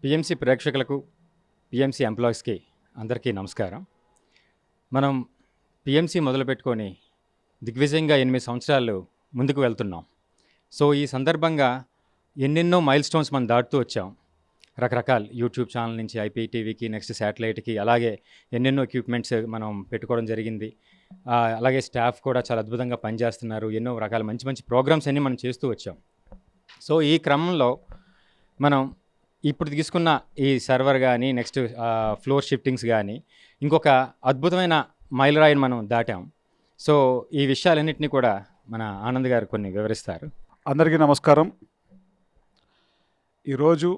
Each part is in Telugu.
పిఎంసి ప్రేక్షకులకు, పిఎంసి ఎంప్లాయీస్కి అందరికీ నమస్కారం. మనం పిఎంసి మొదలుపెట్టుకొని దిగ్విజయంగా 8 సంవత్సరాలు ముందుకు వెళ్తున్నాం. సో ఈ సందర్భంగా ఎన్నెన్నో మైల్ స్టోన్స్ మనం దాటుతూ వచ్చాం. రకరకాల యూట్యూబ్ ఛానల్ నుంచి ఐపీటీవీకి, నెక్స్ట్ శాటిలైట్కి, అలాగే ఎన్నెన్నో ఎక్విప్మెంట్స్ మనం పెట్టుకోవడం జరిగింది. అలాగే స్టాఫ్ కూడా చాలా అద్భుతంగా పనిచేస్తున్నారు. ఎన్నో రకాల మంచి మంచి ప్రోగ్రామ్స్ అన్నీ మనం చేస్తూ వచ్చాం. సో ఈ క్రమంలో మనం ఇప్పుడు తీసుకున్న ఈ సర్వర్ కానీ, నెక్స్ట్ ఫ్లోర్ షిఫ్టింగ్స్ కానీ, ఇంకొక అద్భుతమైన మైలురాయిని మనం దాటాం. సో ఈ విషయాలన్నింటినీ కూడా మన ఆనంద్ గారు కొన్ని వివరిస్తారు. అందరికీ నమస్కారం. ఈరోజు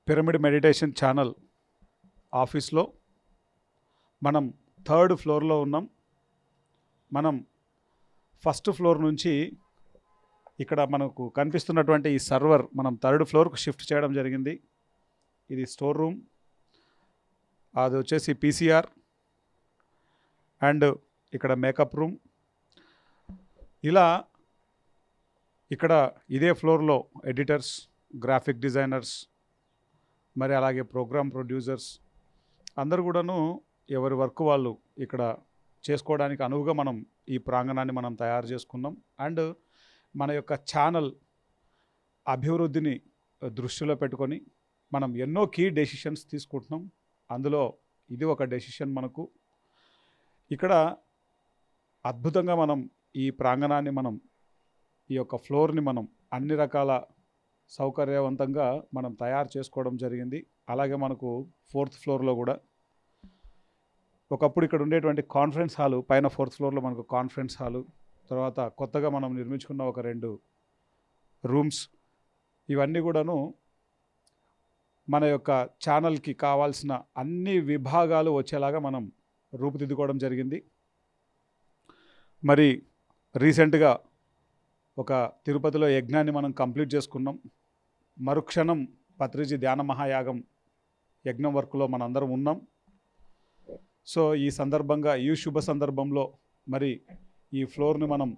పిరమిడ్ మెడిటేషన్ ఛానల్ ఆఫీస్లో మనం 3rd ఫ్లోర్లో ఉన్నాం. మనం ఫస్ట్ ఫ్లోర్ నుంచి ఇక్కడ మనకు కనిపిస్తున్నటువంటి ఈ సర్వర్ మనం 3rd ఫ్లోర్కు షిఫ్ట్ చేయడం జరిగింది. ఇది స్టోర్ రూమ్, అది వచ్చేసి పీసీఆర్, అండ్ ఇక్కడ మేకప్ రూమ్. ఇలా ఇక్కడ ఇదే ఫ్లోర్లో ఎడిటర్స్, గ్రాఫిక్ డిజైనర్స్, మరి అలాగే ప్రోగ్రామ్ ప్రొడ్యూసర్స్ అందరు కూడాను ఎవరి వర్క్ వాళ్ళు ఇక్కడ చేసుకోవడానికి అనువుగా మనం ఈ ప్రాంగణాన్ని మనం తయారు చేసుకున్నాం. అండ్ మన యొక్క ఛానల్ అభివృద్ధిని దృష్టిలో పెట్టుకొని మనం ఎన్నో కీ డెసిషన్స్ తీసుకుంటున్నాం. అందులో ఇది ఒక డెసిషన్. మనకు ఇక్కడ అద్భుతంగా మనం ఈ ప్రాంగణాన్ని మనం ఈ యొక్క ఫ్లోర్ని మనం అన్ని రకాల సౌకర్యవంతంగా మనం తయారు చేసుకోవడం జరిగింది. అలాగే మనకు 4th ఫ్లోర్లో కూడా ఒకప్పుడు ఇక్కడ ఉండేటువంటి కాన్ఫరెన్స్ హాలు, పైన 4th ఫ్లోర్లో మనకు కాన్ఫరెన్స్ హాలు, తర్వాత కొత్తగా మనం నిర్మించుకున్న ఒక 2 రూమ్స్, ఇవన్నీ కూడాను మన యొక్క ఛానల్కి కావాల్సిన అన్ని విభాగాలు వచ్చేలాగా మనం రూపుదిద్దుకోవడం జరిగింది. మరి రీసెంట్గా ఒక తిరుపతిలో యజ్ఞాన్ని మనం కంప్లీట్ చేసుకున్నాం. మరుక్షణం పత్రిజీ ధ్యాన మహాయాగం యజ్ఞం వర్క్లో మనందరం ఉన్నాం. సో ఈ సందర్భంగా, ఈ శుభ సందర్భంలో మరి ఈ ఫ్లోర్ని మనం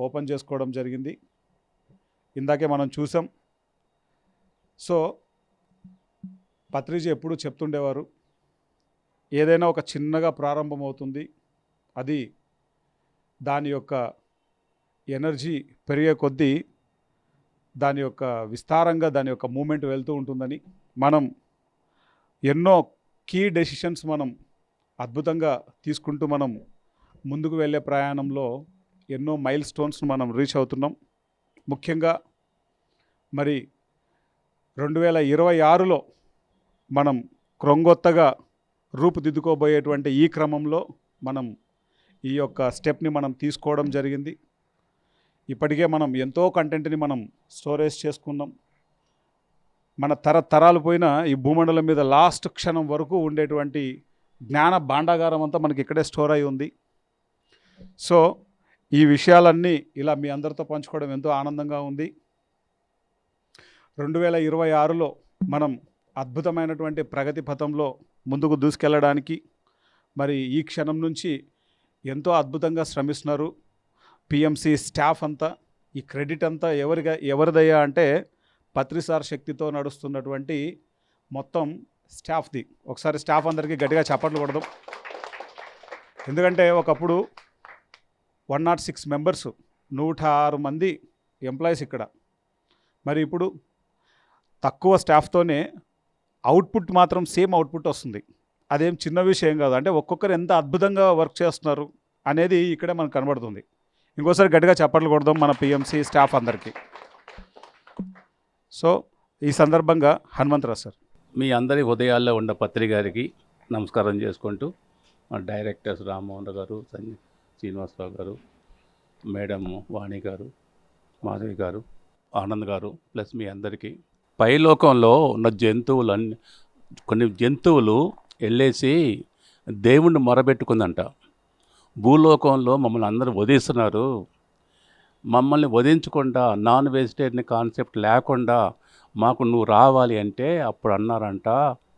ఓపెన్ చేసుకోవడం జరిగింది. ఇందాకే మనం చూసాం. సో పత్రిజీ ఎప్పుడూ చెప్తుండేవారు, ఏదైనా ఒక చిన్నగా ప్రారంభమవుతుంది, అది దాని యొక్క ఎనర్జీ పెరిగే కొద్దీ దాని యొక్క విస్తారంగా దాని యొక్క మూమెంట్ వెళ్తూ ఉంటుందని, మనం ఎన్నో కీ డెసిషన్స్ మనం అద్భుతంగా తీసుకుంటూ మనం ముందుకు వెళ్ళే ప్రయాణంలో ఎన్నో మైల్ స్టోన్స్ను మనం రీచ్ అవుతున్నాం. ముఖ్యంగా మరి 2026లో మనం క్రొంగొత్తగా రూపుదిద్దుకోబోయేటువంటి ఈ క్రమంలో మనం ఈ యొక్క స్టెప్ని మనం తీసుకోవడం జరిగింది. ఇప్పటికే మనం ఎంతో కంటెంట్ని మనం స్టోరేజ్ చేసుకున్నాం. మన తరాలు పోయిన ఈ భూమండలం మీద లాస్ట్ క్షణం వరకు ఉండేటువంటి జ్ఞాన భాండాగారం అంతా మనకి ఇక్కడే స్టోర్ అయి ఉంది. సో ఈ విషయాలన్నీ ఇలా మీ అందరితో పంచుకోవడం ఎంతో ఆనందంగా ఉంది. 2026లో మనం అద్భుతమైనటువంటి ప్రగతి పథంలో ముందుకు దూసుకెళ్ళడానికి మరి ఈ క్షణం నుంచి ఎంతో అద్భుతంగా శ్రమిస్తున్నారు పిఎంసి స్టాఫ్ అంతా. ఈ క్రెడిట్ అంతా ఎవరిదయ్యా అంటే పత్రిసార్ శక్తితో నడుస్తున్నటువంటి మొత్తం స్టాఫ్ది. ఒకసారి స్టాఫ్ అందరికీ గట్టిగా చప్పట్లు కొడదాం. ఎందుకంటే ఒకప్పుడు 106 మెంబర్స్, 106 మంది ఎంప్లాయీస్ ఇక్కడ. మరి ఇప్పుడు తక్కువ స్టాఫ్తోనే అవుట్పుట్ మాత్రం సేమ్ అవుట్పుట్ వస్తుంది. అదేం చిన్న విషయం కాదు. అంటే ఒక్కొక్కరు ఎంత అద్భుతంగా వర్క్ చేస్తున్నారు అనేది ఇక్కడే మనకు కనబడుతుంది. ఇంకోసారి గట్టిగా చప్పట్లు కొడదాం మన పిఎంసి స్టాఫ్ అందరికీ. సో ఈ సందర్భంగా హనుమంతరావు సార్, మీ అందరి ఉదయాల్లో ఉన్న పత్రిక గారికి నమస్కారం చేసుకుంటూ, మా డైరెక్టర్స్ రామ్మోహన్ గారు, శ్రీనివాసరావు గారు, మేడం వాణి గారు, మాధవి గారు, ఆనంద్ గారు, ప్లస్ మీ అందరికీ. పైలోకంలో ఉన్న కొన్ని జంతువులు వెళ్ళేసి దేవుణ్ణి మొరబెట్టుకుందంట. భూలోకంలో మమ్మల్ని అందరూ వధిస్తున్నారు, మమ్మల్ని వధించకుండా నాన్ వెజిటేరియన్ కాన్సెప్ట్ లేకుండా మాకు నువ్వు రావాలి అంటే అప్పుడు అన్నారంట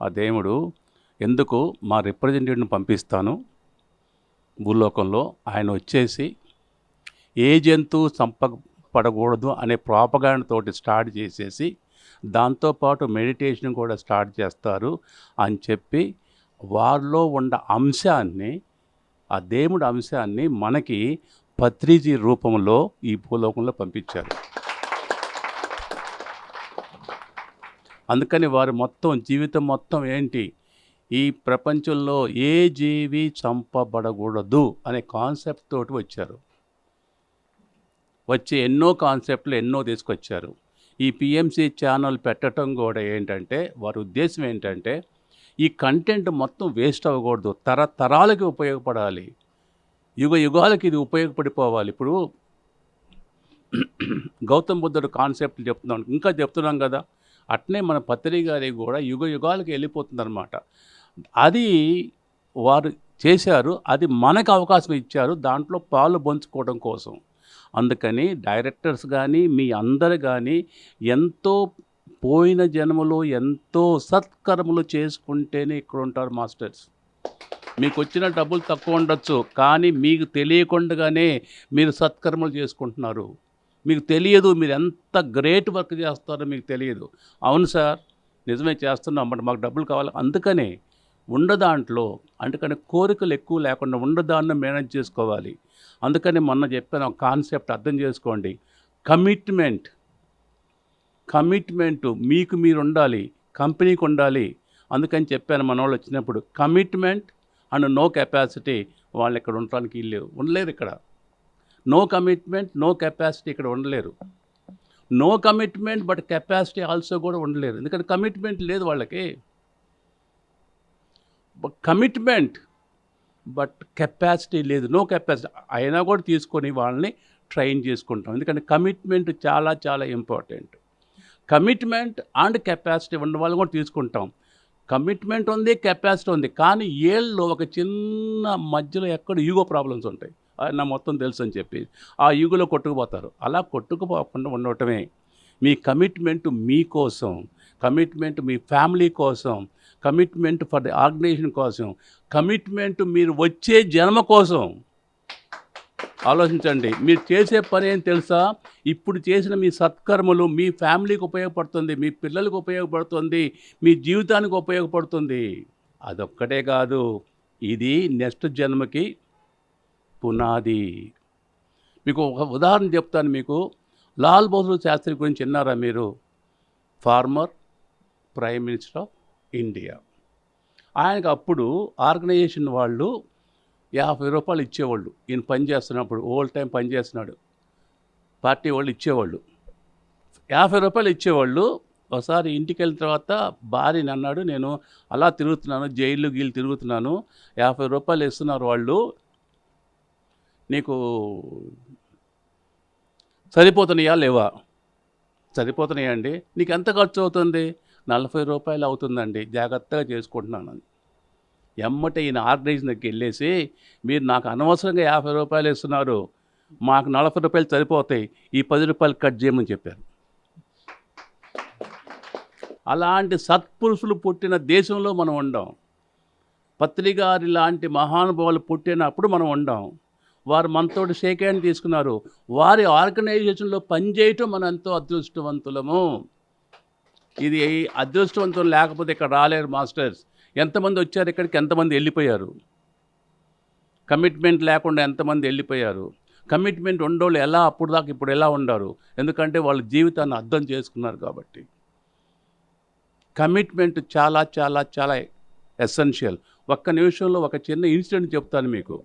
ఆ దేవుడు, ఎందుకు మా రిప్రజెంటేటివ్ని పంపిస్తాను భూలోకంలో. ఆయన వచ్చేసి ఏ జంతువు చంపబడకూడదు అనే ప్రాపగాండతోటి స్టార్ట్ చేసేసి దాంతోపాటు మెడిటేషన్ కూడా స్టార్ట్ చేస్తారు అని చెప్పి వారిలో ఉన్న అంశాన్ని, ఆ దేవుడి అంశాన్ని మనకి పత్రిజీ రూపంలో ఈ భూలోకంలో పంపించారు. అందుకని వారు మొత్తం జీవితం మొత్తం ఏంటి, ఈ ప్రపంచంలో ఏ జీవి చంపబడకూడదు అనే కాన్సెప్ట్ తోటి వచ్చారు. వచ్చి ఎన్నో కాన్సెప్ట్లు ఎన్నో తీసుకొచ్చారు. ఈ పిఎంసి ఛానల్ పెట్టడం కూడా ఏంటంటే వారి ఉద్దేశం ఏంటంటే ఈ కంటెంట్ మొత్తం వేస్ట్ అవ్వకూడదు, తరతరాలకి ఉపయోగపడాలి, యుగ యుగాలకి ఇది ఉపయోగపడిపోవాలి. ఇప్పుడు గౌతమ్ బుద్ధుడు కాన్సెప్ట్లు చెప్తున్నాం, ఇంకా చెప్తున్నాం కదా, అట్నే మన పత్రి గారికి కూడా యుగ యుగాలకి వెళ్ళిపోతుందన్నమాట. అది వారు చేశారు, అది మనకు అవకాశం ఇచ్చారు దాంట్లో పాలు పంచుకోవడం కోసం. అందుకని డైరెక్టర్స్ కానీ మీ అందరు కానీ ఎంతో పోయిన జన్మలో ఎంతో సత్కర్మలు చేసుకుంటేనే ఇక్కడ ఉంటారు మాస్టర్స్. మీకు వచ్చిన డబ్బులు తక్కువ ఉండొచ్చు, కానీ మీకు తెలియకుండానే మీరు సత్కర్మలు చేసుకుంటున్నారు. మీకు తెలియదు మీరు ఎంత గ్రేట్ వర్క్ చేస్తారో మీకు తెలియదు. అవును సార్ నిజమే చేస్తున్నాం, బట్ మాకు డబ్బులు కావాలి. అందుకనే ఉండదాంట్లో, అందుకని కోరికలు ఎక్కువ లేకుండా ఉండదాన్ని మేనేజ్ చేసుకోవాలి. అందుకని మొన్న చెప్పిన కాన్సెప్ట్ అర్థం చేసుకోండి. కమిట్మెంట్ మీకు మీరు ఉండాలి, కంపెనీకి ఉండాలి. అందుకని చెప్పాను మన వాళ్ళు వచ్చినప్పుడు, కమిట్మెంట్ అండ్ నో కెపాసిటీ వాళ్ళు ఇక్కడ ఉండడానికి ఉండలేరు. ఇక్కడ నో కమిట్మెంట్ నో కెపాసిటీ ఇక్కడ ఉండలేరు. No commitment but capacity also కూడా ఉండలేరు. ఎందుకంటే కమిట్మెంట్ లేదు వాళ్ళకి. కమిట్మెంట్ బట్ కెపాసిటీ లేదు, నో కెపాసిటీ. అయినా కూడా తీసుకొని వాళ్ళని ట్రైన్ చేసుకుంటాం. ఎందుకంటే కమిట్మెంట్ చాలా చాలా ఇంపార్టెంట్. కమిట్మెంట్ అండ్ కెపాసిటీ ఉన్న వాళ్ళని కూడా తీసుకుంటాం. కమిట్మెంట్ ఉంది, కెపాసిటీ ఉంది, కానీ ఏళ్ళలో ఒక చిన్న మధ్యలో ఎక్కడ ఈగో ప్రాబ్లమ్స్ ఉంటాయి. నా మొత్తం తెలుసు అని చెప్పి ఆ ఈగోలో కొట్టుకుపోతారు. అలా కొట్టుకుపోకుండా ఉండటమే మీ కమిట్మెంట్. మీకోసం కమిట్మెంట్, మీ ఫ్యామిలీ కోసం కమిట్మెంట్, ఫర్ ది ఆర్గనైజేషన్ కోసం కమిట్మెంట్, మీరు వచ్చే జన్మ కోసం. ఆలోచించండి, మీరు చేసే పని ఏం తెలుసా? ఇప్పుడు చేసిన మీ సత్కర్మలు మీ ఫ్యామిలీకి ఉపయోగపడుతుంది, మీ పిల్లలకు ఉపయోగపడుతుంది, మీ జీవితానికి ఉపయోగపడుతుంది. అదొక్కటే కాదు, ఇది నెక్స్ట్ జన్మకి పునాది. మీకు ఒక ఉదాహరణ చెప్తాను. మీకు లాల్ బహదూర్ శాస్త్రి గురించి విన్నారా మీరు? Farmer prime minister of India. ఆయనకు అప్పుడు ఆర్గనైజేషన్ వాళ్ళు 50 రూపాయలు ఇచ్చేవాళ్ళు. ఈయన పని చేస్తున్నప్పుడు, ఓల్డ్ టైం పని చేస్తున్నాడు, పార్టీ వాళ్ళు ఇచ్చేవాళ్ళు 50 రూపాయలు ఇచ్చేవాళ్ళు. ఒకసారి ఇంటికి వెళ్ళిన తర్వాత భార్యని అన్నాడు, నేను అలా తిరుగుతున్నాను, జైలు గీళ్ళు తిరుగుతున్నాను, 50 రూపాయలు ఇస్తున్నారు వాళ్ళు, నీకు సరిపోతున్నాయా లేవా? సరిపోతున్నాయా అండి. నీకు ఎంత ఖర్చు అవుతుంది? 40 రూపాయలు అవుతుందండి, జాగ్రత్తగా చేసుకుంటున్నాను. ఎమ్మటే ఈయన ఆర్గనైజేషన్కి వెళ్ళేసి, మీరు నాకు అనవసరంగా 50 రూపాయలు ఇస్తున్నారు, మాకు 40 రూపాయలు సరిపోతాయి, ఈ 10 రూపాయలు కట్ చేయమని చెప్పారు. అలాంటి సత్పురుషులు పుట్టిన దేశంలో మనం ఉండాం. పత్రి గారి లాంటి మహానుభావులు పుట్టినప్పుడు మనం ఉండాం. వారు మనతోటి షేక్ హ్యాండ్ తీసుకున్నారు. వారి ఆర్గనైజేషన్లో పనిచేయటం మనం ఎంతో అదృష్టవంతులము. ఇది అదృష్టవంతులు లేకపోతే ఇక్కడ రాలేరు మాస్టర్స్. ఎంతమంది వచ్చారు ఇక్కడికి, ఎంతమంది వెళ్ళిపోయారు. కమిట్మెంట్ లేకుండా ఎంతమంది వెళ్ళిపోయారు. కమిట్మెంట్ ఉండోళ్ళు ఎలా అప్పుడు దాకా ఇప్పుడు ఎలా ఉండారు? ఎందుకంటే వాళ్ళ జీవితాన్ని అర్థం చేసుకున్నారు కాబట్టి. కమిట్మెంట్ చాలా చాలా చాలా ఎసెన్షియల్. ఒక్క నిమిషంలో ఒక చిన్న ఇన్సిడెంట్ చెప్తాను మీకు.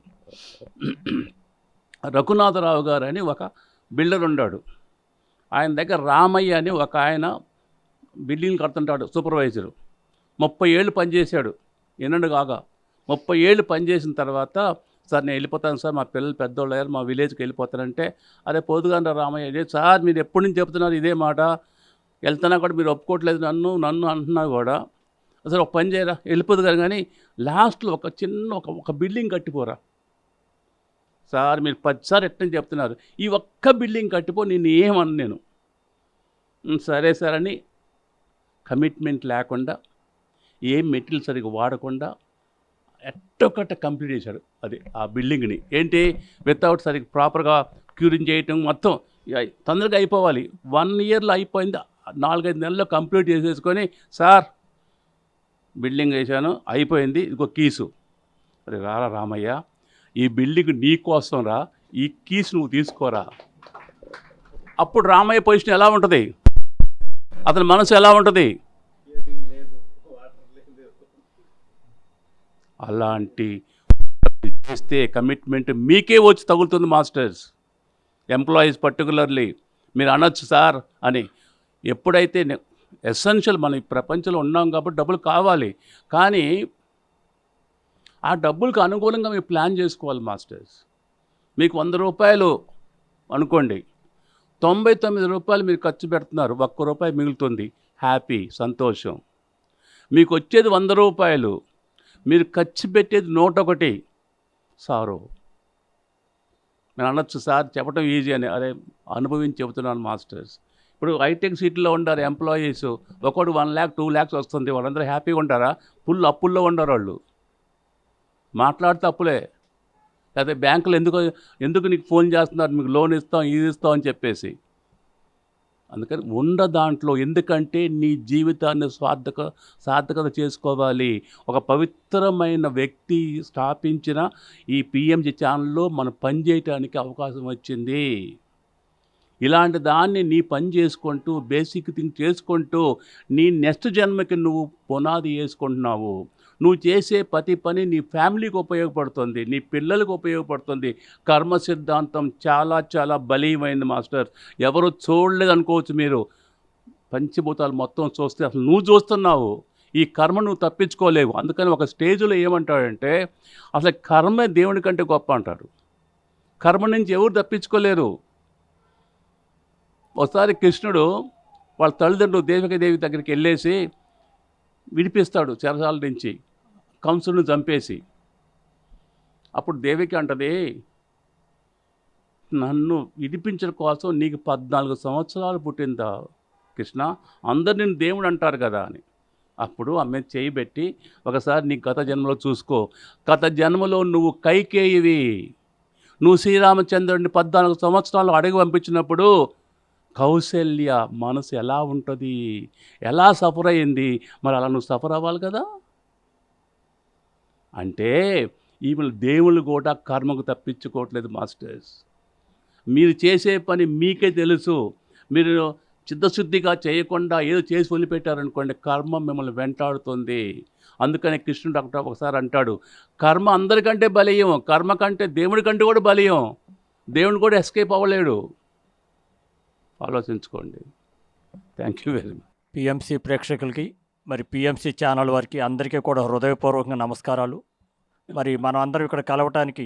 రఘునాథరావు గారు అని ఒక బిల్డర్ ఉన్నాడు. ఆయన దగ్గర రామయ్య అని ఒక ఆయన బిల్డింగ్ కడుతుంటాడు, సూపర్వైజరు. 30 ఏళ్ళు పనిచేశాడు. ఎన్నండు కాగా 30 ఏళ్ళు పనిచేసిన తర్వాత, సార్ నేను వెళ్ళిపోతాను సార్, మా పిల్లలు పెద్దోళ్ళు అయ్యారు, మా విలేజ్కి వెళ్ళిపోతానంటే, అరే పోదుగాండ్రా రామయ్య, సార్ మీరు ఎప్పటి నుంచి చెప్తున్నారు ఇదే మాట, వెళ్తున్నా కూడా మీరు ఒప్పుకోవట్లేదు నన్ను అంటున్నా కూడా, అసలు ఒక పని చేయరా, వెళ్ళిపోదు కానీ లాస్ట్లో ఒక చిన్న ఒక బిల్డింగ్ కట్టిపోరా సార్, మీరు 10 సార్లు ఎట్టని చెప్తున్నారు, ఈ ఒక్క బిల్డింగ్ కట్టిపో, నేను ఏమన్నా నేను సరే సార్ అని కమిట్మెంట్ లేకుండా, ఏం మెటీరియల్ సరిగ్గా వాడకుండా ఎట్టొకట కంప్లీట్ చేశాడు. అది ఆ బిల్డింగ్ని ఏంటి వితౌట్ సరిగ్గా ప్రాపర్గా క్యూరింగ్ చేయటం, మొత్తం తొందరగా అయిపోవాలి. 1 ఇయర్లో అయిపోయింది. 4-5 నెలల్లో కంప్లీట్ చేసేసుకొని, సార్ బిల్డింగ్ వేసాను, అయిపోయింది, ఇదిగో కీసు. అరే రారా రామయ్య, ఈ బిల్డింగ్ నీ కోసం రా, ఈ కీస్ నువ్వు తీసుకోరా. అప్పుడు రామయ్య పొజిషన్ ఎలా ఉంటుంది, అతని మనసు ఎలా ఉంటుంది? అలాంటి చేస్తే కమిట్మెంట్ మీకే వచ్చి తగులుతుంది మాస్టర్స్. ఎంప్లాయీస్ పర్టికులర్లీ మీరు అనొచ్చు సార్ అని. ఎప్పుడైతే ఎసెన్షియల్, మనం ఈ ప్రపంచంలో ఉన్నాం కాబట్టి డబ్బులు కావాలి, కానీ ఆ డబ్బులకు అనుకూలంగా మీరు ప్లాన్ చేసుకోవాలి మాస్టర్స్. మీకు 100 రూపాయలు అనుకోండి, 99 రూపాయలు మీరు ఖర్చు పెడుతున్నారు, 1 రూపాయి మిగులుతుంది, హ్యాపీ, సంతోషం. మీకు వచ్చేది 100 రూపాయలు, మీరు ఖర్చు పెట్టేది 101, సారో. నేను అనొచ్చు సార్ చెప్పడం ఈజీ అని, అరే అనుభవించి చెబుతున్నాను మాస్టర్స్. ఇప్పుడు హైటెక్ సిటీలో ఉండారు ఎంప్లాయీస్, ఒకడు 1 lakh 2 lakhs వస్తుంది, వాళ్ళందరూ హ్యాపీగా ఉంటారా? ఫుల్ అప్పుల్లో ఉండరు వాళ్ళు, మాట్లాడితే అప్పులే. లేకపోతే బ్యాంకులు ఎందుకు నీకు ఫోన్ చేస్తున్నారు, మీకు లోన్ ఇస్తాం, ఇది ఇస్తాం అని చెప్పేసి. అందుకని దాంట్లో, ఎందుకంటే నీ జీవితాన్ని సార్థకత చేసుకోవాలి. ఒక పవిత్రమైన వ్యక్తి స్థాపించిన ఈ పిఎంసి ఛానల్లో మనం పనిచేయటానికి అవకాశం వచ్చింది. ఇలాంటి దాన్ని నీ పని చేసుకుంటూ, బేసిక్ థింగ్ చేసుకుంటూ, నీ నెక్స్ట్ జన్మకి నువ్వు పునాది వేసుకుంటున్నావు. నువ్వు చేసే ప్రతి పని నీ ఫ్యామిలీకి ఉపయోగపడుతుంది, నీ పిల్లలకు ఉపయోగపడుతుంది. కర్మ సిద్ధాంతం చాలా చాలా బలీయమైంది మాస్టర్. ఎవరు చూడలేదు అనుకోవచ్చు మీరు, పంచభూతాలు మొత్తం చూస్తే అసలు నువ్వు చూస్తున్నావు. ఈ కర్మ నువ్వు తప్పించుకోలేవు. అందుకని ఒక స్టేజ్లో ఏమంటాడంటే, అసలు కర్మ దేవుని కంటే గొప్ప అంటాడు. కర్మ నుంచి ఎవరు తప్పించుకోలేరు. ఒకసారి కృష్ణుడు వాళ్ళ తల్లిదండ్రులు దేవకీదేవి దగ్గరికి వెళ్ళేసి విడిపిస్తాడు చెరసాల నుంచి, కంసుడిని చంపేసి. అప్పుడు దేవికి అంటది, నన్ను విడిపించడం కోసం నీకు 14 సంవత్సరాలు పుట్టిందా కృష్ణ, అందరు నిన్ను దేవుడు అంటారు కదా అని. అప్పుడు ఆమె చేయి పెట్టి, ఒకసారి నీ గత జన్మలో చూసుకో, గత జన్మలో నువ్వు కైకేయివి, నువ్వు శ్రీరామచంద్రుడిని 14 సంవత్సరాలు అడగి పంపించినప్పుడు కౌశల్య మనసు ఎలా ఉంటుంది, ఎలా సఫర్ అయింది, మరి అలా నువ్వు సఫర్ అవ్వాలి కదా. అంటే ఈమె దేవుళ్ళు కూడా కర్మకు తప్పించుకోవట్లేదు మాస్టర్స్. మీరు చేసే పని మీకే తెలుసు. మీరు చిత్తశుద్ధిగా చేయకుండా ఏదో చేసి వదిలిపెట్టారనుకోండి, కర్మ మిమ్మల్ని వెంటాడుతుంది. అందుకని కృష్ణుడు ఒకసారి అంటాడు, కర్మ అందరికంటే బలీయం, కర్మ కంటే దేవుడి కంటే కూడా బలీయం. దేవుని కూడా ఎస్కేప్ అవ్వలేడు. ఆలోచించుకోండి. Thank you very much. PMC ప్రేక్షకులకి, మరి పిఎంసి ఛానల్ వారికి అందరికీ కూడా హృదయపూర్వకంగా నమస్కారాలు. మరి మనం అందరం ఇక్కడ కలవటానికి,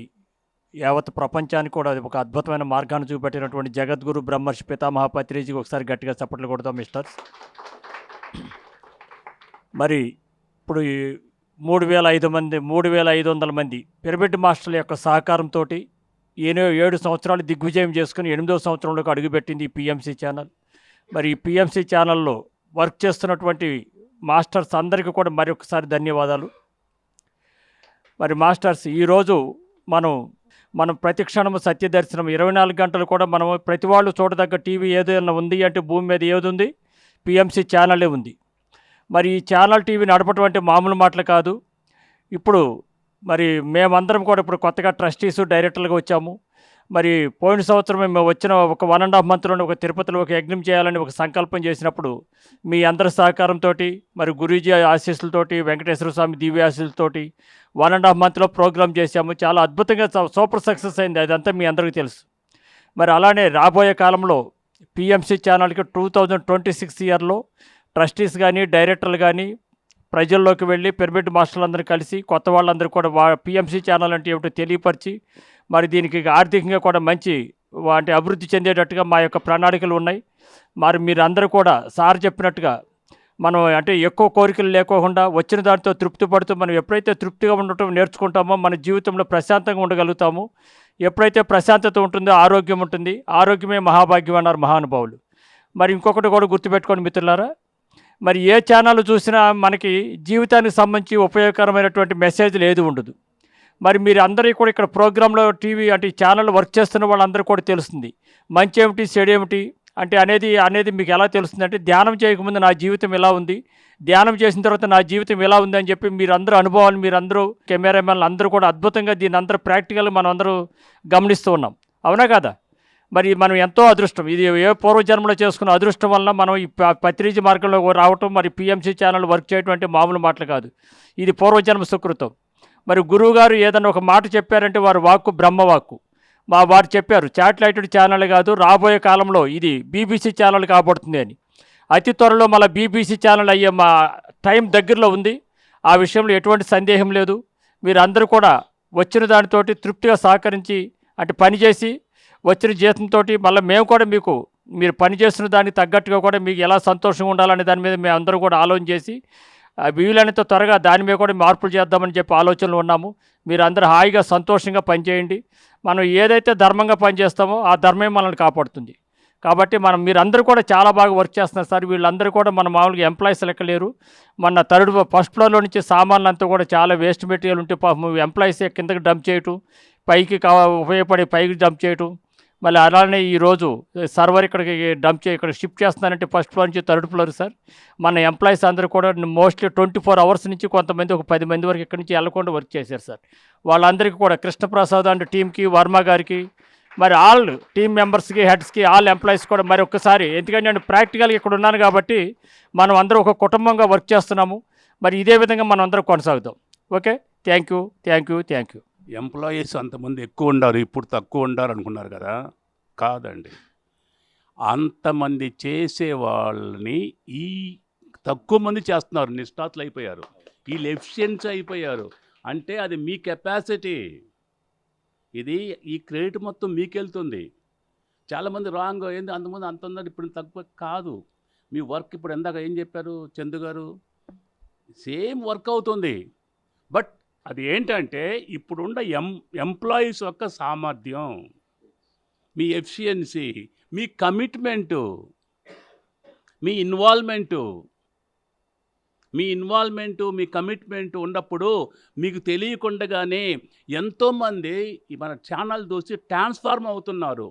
యావత్ ప్రపంచానికి కూడా ఒక అద్భుతమైన మార్గాన్ని చూపెట్టినటువంటి జగద్గురు బ్రహ్మర్షి పితామహ పత్రిజీకి ఒకసారి గట్టిగా చప్పట్లు కొడతాం మిస్టర్స్. మరి ఇప్పుడు 3,500 మంది పిరమిడ్ మాస్టర్ల యొక్క సహకారంతో 7 సంవత్సరాలు దిగ్విజయం చేసుకుని 8వ సంవత్సరంలోకి అడుగుపెట్టింది ఈ పిఎంసి ఛానల్. మరి ఈ పిఎంసి ఛానల్లో వర్క్ చేస్తున్నటువంటి మాస్టర్స్ అందరికీ కూడా మరొకసారి ధన్యవాదాలు. మరి మాస్టర్స్, ఈరోజు మనం ప్రతి క్షణము సత్యదర్శనం 24 గంటలు కూడా మనం ప్రతి వాళ్ళు చూడదగ్గ టీవీ ఏదైనా ఉంది అంటే భూమి మీద ఏది ఉంది, పిఎంసి ఛానలే ఉంది. మరి ఈ ఛానల్ టీవీ నడపడం అంటే మామూలు మాటలు కాదు. ఇప్పుడు మరి మేమందరం కూడా ఇప్పుడు కొత్తగా ట్రస్టీస్ డైరెక్టర్లుగా వచ్చాము. మరి పోయిన సంవత్సరం మేము వచ్చిన ఒక 1.5 monthలోనే ఒక తిరుపతిలో ఒక యజ్ఞం చేయాలని ఒక సంకల్పం చేసినప్పుడు మీ అందరి సహకారంతో, మరి గురూజీ ఆశీస్సులతోటి, వెంకటేశ్వర స్వామి దివ్య ఆశీస్సులతోటి 1.5 monthలో ప్రోగ్రామ్ చేశాము. చాలా అద్భుతంగా సూపర్ సక్సెస్ అయింది. అదంతా మీ అందరికీ తెలుసు. మరి అలానే రాబోయే కాలంలో పిఎంసి ఛానల్కి 2026 ఇయర్లో ట్రస్టీస్ కానీ డైరెక్టర్లు కానీ ప్రజల్లోకి వెళ్ళి పిరమిడ్ మాస్టర్లందరూ కలిసి కొత్త వాళ్ళందరూ కూడా పిఎంసి ఛానల్ అంటే ఏమిటో తెలియపరిచి, మరి దీనికి ఆర్థికంగా కూడా మంచి అంటే అభివృద్ధి చెందేటట్టుగా మా యొక్క ప్రణాళికలు ఉన్నాయి. మరి మీరందరూ కూడా సార్ చెప్పినట్టుగా మనం అంటే ఎక్కువ కోరికలు లేకోకుండా వచ్చిన దాంతో తృప్తి పడుతూ, మనం ఎప్పుడైతే తృప్తిగా ఉండటం నేర్చుకుంటామో మన జీవితంలో ప్రశాంతంగా ఉండగలుగుతాము. ఎప్పుడైతే ప్రశాంతత ఉంటుందో ఆరోగ్యం ఉంటుంది. ఆరోగ్యమే మహాభాగ్యం అన్నారు మహానుభావులు. మరి ఇంకొకటి కూడా గుర్తుపెట్టుకోండి మిత్రులారా, మరి ఏ ఛానల్ చూసినా మనకి జీవితానికి సంబంధించి ఉపయోగకరమైనటువంటి మెసేజ్లు ఏది ఉండదు. మరి మీరు అందరికీ కూడా ఇక్కడ ప్రోగ్రాంలో టీవీ అంటే ఛానల్ వర్క్ చేస్తున్న వాళ్ళందరూ కూడా తెలుస్తుంది మంచి ఏమిటి చెడు ఏమిటి అంటే అనేది మీకు ఎలా తెలుస్తుందంటే ధ్యానం చేయకముందు నా జీవితం ఎలా ఉంది, ధ్యానం చేసిన తర్వాత నా జీవితం ఎలా ఉంది అని చెప్పి మీరందరూ అనుభవాలు, మీరందరూ కెమెరామెన్లు అందరూ కూడా అద్భుతంగా దీన్ని అందరూ ప్రాక్టికల్గా మనం అందరూ గమనిస్తూ ఉన్నాం. అవునా కదా? మరి మనం ఎంతో అదృష్టం, ఇది ఏ పూర్వజన్మలో చేసుకున్న అదృష్టం వలన మనం ఈ పత్రిజీ మార్గంలో రావటం, మరి పిఎంసి ఛానల్ వర్క్ చేయడం అంటే మామూలు మాటలు కాదు, ఇది పూర్వజన్మ సుకృతం. మరి గురువు గారు ఏదన్నా ఒక మాట చెప్పారంటే వారి వాక్కు బ్రహ్మవాక్కు. వారు చెప్పారు శాటిలైటెడ్ ఛానల్ కాదు, రాబోయే కాలంలో ఇది బీబీసీ ఛానల్ కాబడుతుంది అని. అతి త్వరలో మళ్ళీ బీబీసీ ఛానల్ అయ్యే మా టైం దగ్గరలో ఉంది. ఆ విషయంలో ఎటువంటి సందేహం లేదు. మీరు అందరూ కూడా వచ్చిన దానితోటి తృప్తిగా సహకరించి, అంటే పనిచేసి వచ్చిన జీతంతో మళ్ళీ మేము కూడా మీరు పనిచేస్తున్న దానికి తగ్గట్టుగా కూడా మీకు ఎలా సంతోషంగా ఉండాలనే దాని మీద మేము అందరూ కూడా ఆలోచన చేసి వీలైనంత త్వరగా దాని మీద కూడా మార్పులు చేద్దామని చెప్పి ఆలోచనలు ఉన్నాము. మీరు అందరూ హాయిగా సంతోషంగా పనిచేయండి. మనం ఏదైతే ధర్మంగా పనిచేస్తామో ఆ ధర్మమే మనల్ని కాపాడుతుంది. కాబట్టి మీరందరూ కూడా చాలా బాగా వర్క్ చేస్తున్నారు సార్. వీళ్ళందరూ కూడా మన మామూలుగా ఎంప్లాయీస్ లెక్కలేరు. మన ఫస్ట్ ఫ్లోర్లో నుంచి సామాన్లు అంతా కూడా చాలా వేస్ట్ మెటీరియల్ ఉంటే ఎంప్లాయీస్ కిందకి డంప్ చేయటం, పైకి ఉపయోగపడే పైకి డంప్ చేయటం, మళ్ళీ అలానే ఈరోజు సర్వర్ ఇక్కడికి ఇక్కడ షిఫ్ట్ చేస్తున్నానంటే ఫస్ట్ ఫ్లోర్ నుంచి థర్డ్ ఫ్లోర్ సార్. మన ఎంప్లాయీస్ అందరూ కూడా మోస్ట్లీ 24 అవర్స్ నుంచి కొంతమంది ఒక 10 మంది వరకు ఇక్కడి నుంచి వెళ్ళకుండా వర్క్ చేశారు సార్. వాళ్ళందరికీ కూడా కృష్ణప్రసాద్ అండ్ టీంకి, వర్మ గారికి, మరి ఆల్ టీమ్ మెంబర్స్కి, హెడ్స్కి, ఆల్ ఎంప్లాయీస్ కూడా మరి ఒక్కసారి, ఎందుకంటే నేను ప్రాక్టికల్గా ఇక్కడ ఉన్నాను కాబట్టి మనం అందరూ ఒక కుటుంబంగా వర్క్ చేస్తున్నాము. మరి ఇదే విధంగా మనం అందరం కొనసాగుతాం. Okay, thank you, thank you, thank you. Employees అంతమంది ఎక్కువ ఉండారు, ఇప్పుడు తక్కువ ఉండారు అనుకున్నారు కదా, కాదండి. అంతమంది చేసే వాళ్ళని ఈ తక్కువ మంది చేస్తున్నారు, నిష్ఠాతులు అయిపోయారు, వీళ్ళు ఎఫిషియన్సీ అయిపోయారు. అంటే అది మీ కెపాసిటీ, ఇది ఈ క్రెడిట్ మొత్తం మీకు వెళ్తుంది. చాలామంది రాంగ్ ఏంది అంతమంది అంత ఉన్నారు ఇప్పుడు తక్కువ కాదు. మీ వర్క్ ఇప్పుడు ఎందాక ఏం చెప్పారు చందు గారు, సేమ్ వర్క్ అవుతుంది. బట్ అది ఏంటంటే ఇప్పుడున్న ఎంప్లాయీస్ యొక్క సామర్థ్యం, మీ ఎఫిషియన్సీ, మీ కమిట్మెంటు, మీ ఇన్వాల్వ్మెంటు, మీ కమిట్మెంట్ ఉన్నప్పుడు మీకు తెలియకుండానే ఎంతోమంది మన ఛానల్ చూసి ట్రాన్స్ఫార్మ్ అవుతున్నారు,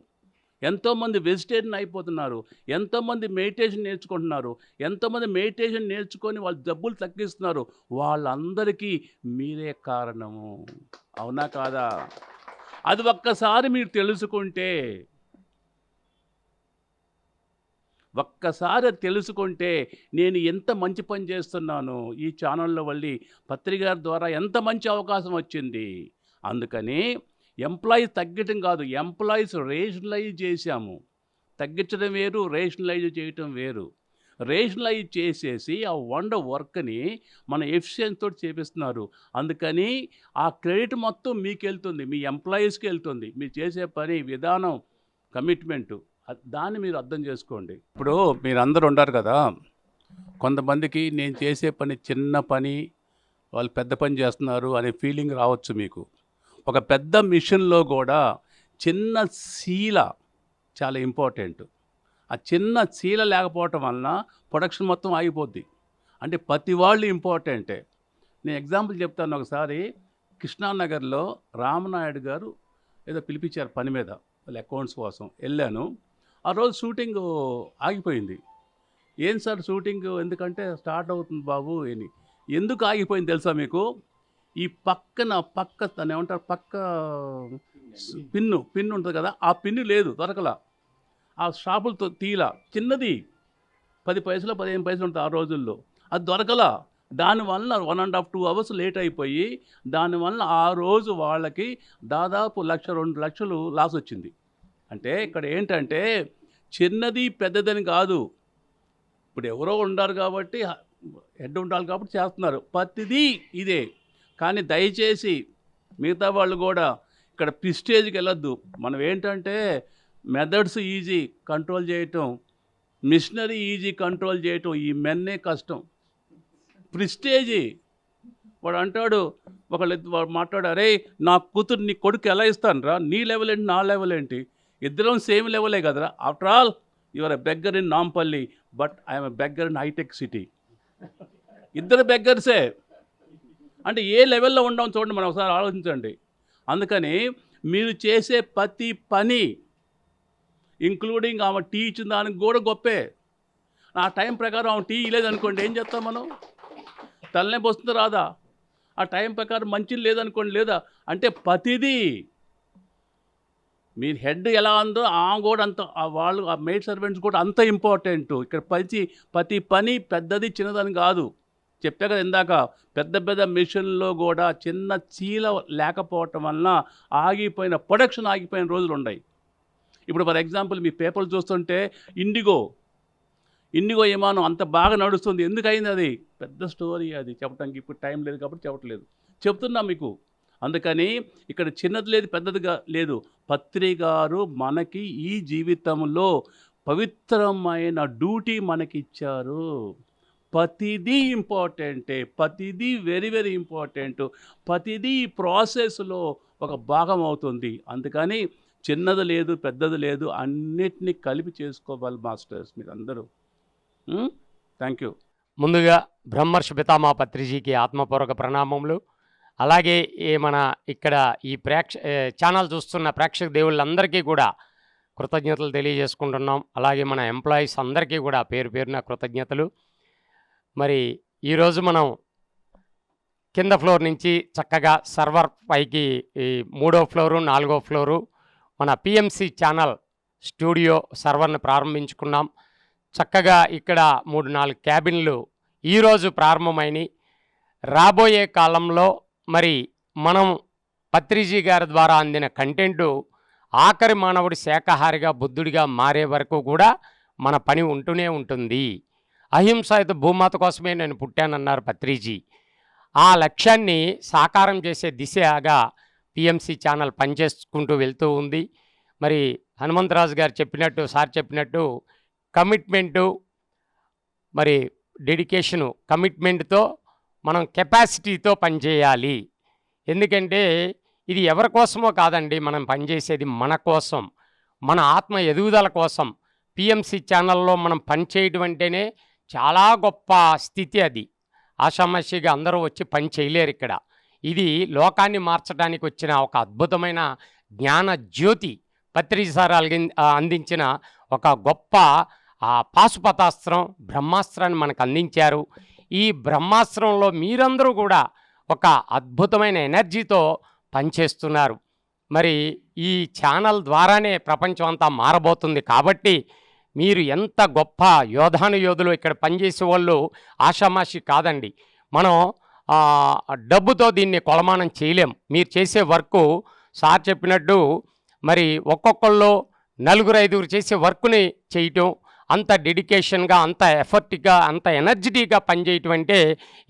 ఎంతోమంది వెజిటేరియన్ అయిపోతున్నారు, ఎంతోమంది మెడిటేషన్ నేర్చుకుంటున్నారు, ఎంతోమంది మెడిటేషన్ నేర్చుకొని వాళ్ళు జబ్బులు తగ్గిస్తున్నారు. వాళ్ళందరికీ మీరే కారణము, అవునా కాదా? అది ఒక్కసారి మీరు తెలుసుకుంటే, నేను ఎంత మంచి పని చేస్తున్నాను, ఈ ఛానల్లో వెళ్ళి పత్రిక ద్వారా ఎంత మంచి అవకాశం వచ్చింది. అందుకని ఎంప్లాయీస్ తగ్గటం కాదు, ఎంప్లాయీస్ రేషనలైజ్ చేశాము. తగ్గించడం వేరు, రేషనలైజ్ చేయటం వేరు. రేషనలైజ్ చేసేసి ఆ వర్క్ని మన ఎఫిషియన్సీ తోటి చేపిస్తున్నారు. అందుకని ఆ క్రెడిట్ మొత్తం మీకు వెళ్తుంది, మీ ఎంప్లాయీస్కి వెళ్తుంది. మీరు చేసే పని విధానం, కమిట్మెంటు, దాన్ని మీరు అర్థం చేసుకోండి. ఇప్పుడు మీరు అందరూ ఉన్నారు కదా, కొంతమందికి నేను చేసే పని చిన్న పని, వాళ్ళు పెద్ద పని చేస్తున్నారు అనే ఫీలింగ్ రావచ్చు మీకు. ఒక పెద్ద మిషన్లో కూడా చిన్న శీల చాలా ఇంపార్టెంట్. ఆ చిన్న శీల లేకపోవటం వలన ప్రొడక్షన్ మొత్తం ఆగిపోద్ది. అంటే ప్రతి వాళ్ళు ఇంపార్టెంటే. నేను ఎగ్జాంపుల్ చెప్తాను. ఒకసారి కృష్ణానగర్లో రామనాయుడు గారు ఏదో పిలిపించారు పని మీద, వాళ్ళ అకౌంట్స్ కోసం వెళ్ళాను. ఆ రోజు షూటింగ్ ఆగిపోయింది. ఏం సార్ షూటింగ్ ఎందుకంటే స్టార్ట్ అవుతుంది బాబు అని. ఎందుకు ఆగిపోయింది తెలుసా మీకు? ఈ పక్క దాన్ని ఏమంటారు, పక్క పిన్ను ఉంటుంది కదా, ఆ పిన్ను లేదు, దొరకలా. ఆ షాపులతో తీలా, చిన్నది 10 పైసలు 15 పైసలు ఉంటుంది ఆ రోజుల్లో, అది దొరకలా. దానివల్ల 1.5 2 అవర్స్ లేట్ అయిపోయి దానివల్ల ఆ రోజు వాళ్ళకి దాదాపు 1 లక్ష 2 లక్షలు లాస్ వచ్చింది. అంటే ఇక్కడ ఏంటంటే చిన్నది పెద్దదని కాదు, ఇప్పుడు ఎవరో ఉండారు కాబట్టి, హెడ్ ఉండాలి కాబట్టి చేస్తున్నారు, ప్రతిదీ ఇదే. కానీ దయచేసి మిగతా వాళ్ళు కూడా ఇక్కడ ప్రిస్టేజ్కి వెళ్ళొద్దు. మనం ఏంటంటే మెథడ్స్ ఈజీ కంట్రోల్ చేయటం, మిషనరీ ఈజీ కంట్రోల్ చేయటం, ఈ మెన్నే కష్టం. ప్రిస్టేజీ వాడు అంటాడు, వాడు మాట్లాడు, అరే నా కూతురు నీ కొడుకు ఎలా ఇస్తాను రా, నీ లెవెల్ ఏంటి నా లెవెల్ ఏంటి, ఇద్దరం సేమ్ లెవెలే కదరా. After all your a beggar in Nampally, but I'm a beggar in Hitech City. ఇద్దరు బెగ్గర్సే. అంటే ఏ లెవెల్లో ఉండడం చూడండి, మనం ఒకసారి ఆలోచించండి. అందుకని మీరు చేసే ప్రతి పని ఇంక్లూడింగ్ ఆమె టీ ఇచ్చిన దానికి కూడా గొప్పే. ఆ టైం ప్రకారం ఆమె టీ లేదనుకోండి, ఏం చేస్తాం మనం? తలనొప్పి వస్తుందా రాదా? ఆ టైం ప్రకారం మంచిది లేదనుకోండి, లేదా? అంటే ప్రతిదీ మీరు హెడ్ ఎలా ఉందో ఆమె కూడా అంత, వాళ్ళు ఆ మెయిడ్ సర్వెంట్స్ కూడా అంత ఇంపార్టెంట్. ఇక్కడ ప్రతి పని పెద్దది చిన్నదని కాదు. చెప్పా కదా ఇందాక, పెద్ద పెద్ద మిషన్లో కూడా చిన్న చీల లేకపోవటం వలన ప్రొడక్షన్ ఆగిపోయిన రోజులు ఉన్నాయి. ఇప్పుడు ఫర్ ఎగ్జాంపుల్ మీ పేపర్లు చూస్తుంటే ఇండిగో విమానం అంత బాగా నడుస్తుంది. ఎందుకు అయింది? అది పెద్ద స్టోరీ, అది చెప్పడానికి ఇప్పుడు టైం లేదు కాబట్టి చెప్పట్లేదు. చెప్తున్నా మీకు. అందుకని ఇక్కడ చిన్నది లేదు, పెద్దదిగా లేదు. పత్రి గారు మనకి ఈ జీవితంలో పవిత్రమైన డ్యూటీ మనకిచ్చారు. ప్రతిదీ ఇంపార్టెంటే, ప్రతిదీ వెరీ వెరీ ఇంపార్టెంట్. ప్రతిదీ ఈ ప్రాసెస్లో ఒక భాగం అవుతుంది. అందుకని చిన్నది లేదు, పెద్దది లేదు, అన్నిటినీ కలిపి చేసుకోవాలి మాస్టర్స్ మీరు అందరూ. Thank you. ముందుగా బ్రహ్మర్షి పితామహ పత్రిజీకి ఆత్మపూర్వక ప్రణామములు. అలాగే మన ఇక్కడ ఈ ఛానల్ చూస్తున్న ప్రేక్షక దేవుళ్ళందరికీ కూడా కృతజ్ఞతలు తెలియజేసుకుంటున్నాం. అలాగే మన ఎంప్లాయీస్ అందరికీ కూడా పేరు పేరున కృతజ్ఞతలు. మరి ఈరోజు మనం కింద ఫ్లోర్ నుంచి చక్కగా సర్వర్ పైకి ఈ 3వ ఫ్లోరు 4వ ఫ్లోరు మన పిఎంసి ఛానల్ స్టూడియో సర్వర్ని ప్రారంభించుకున్నాం. చక్కగా ఇక్కడ 3-4 క్యాబిన్లు ఈరోజు ప్రారంభమైనవి. రాబోయే కాలంలో మరి మనం పత్రిజీ గారి ద్వారా అందిన కంటెంటు ఆఖరి మానవుడి శాకాహారిగా బుద్ధుడిగా మారే వరకు కూడా మన పని ఉంటూనే ఉంటుంది. అహింసాయుత భూమాత కోసమే నేను పుట్టానన్నారు పత్రిజీ. ఆ లక్ష్యాన్ని సాకారం చేసే దిశగా పిఎంసి ఛానల్ పనిచేసుకుంటూ వెళ్తూ ఉంది. మరి హనుమంతరాజు గారు చెప్పినట్టు, సార్ చెప్పినట్టు కమిట్మెంటు, మరి డెడికేషను, కమిట్మెంట్తో మనం కెపాసిటీతో పనిచేయాలి. ఎందుకంటే ఇది ఎవరి కోసమో కాదండి, మనం పనిచేసేది మన కోసం, మన ఆత్మ ఎదుగుదల కోసం. పిఎంసి ఛానల్లో మనం పనిచేయడం అంటేనే చాలా గొప్ప స్థితి. అది ఆషామాషిగా అందరూ వచ్చి పని చేయలేరు ఇక్కడ. ఇది లోకాన్ని మార్చడానికి వచ్చిన ఒక అద్భుతమైన జ్ఞాన జ్యోతి. పత్రిజీ సార్ అందించిన ఒక గొప్ప పాశుపతాస్త్రం, బ్రహ్మాస్త్రాన్ని మనకు అందించారు. ఈ బ్రహ్మాస్త్రంలో మీరందరూ కూడా ఒక అద్భుతమైన ఎనర్జీతో పనిచేస్తున్నారు. మరి ఈ ఛానల్ ద్వారానే ప్రపంచం అంతా మారబోతుంది. కాబట్టి మీరు ఎంత గొప్ప యోధులు ఇక్కడ పనిచేసే వాళ్ళు ఆషామాషి కాదండి. మనం డబ్బుతో దీన్ని కొలమానం చేయలేం. మీరు చేసే వర్కు సార్ చెప్పినట్టు మరి ఒక్కొక్కళ్ళు 4-5 చేసే వర్క్ని చేయటం, అంత డెడికేషన్గా, అంత ఎఫర్ట్గా, అంత ఎనర్జిటీగా పనిచేయటం అంటే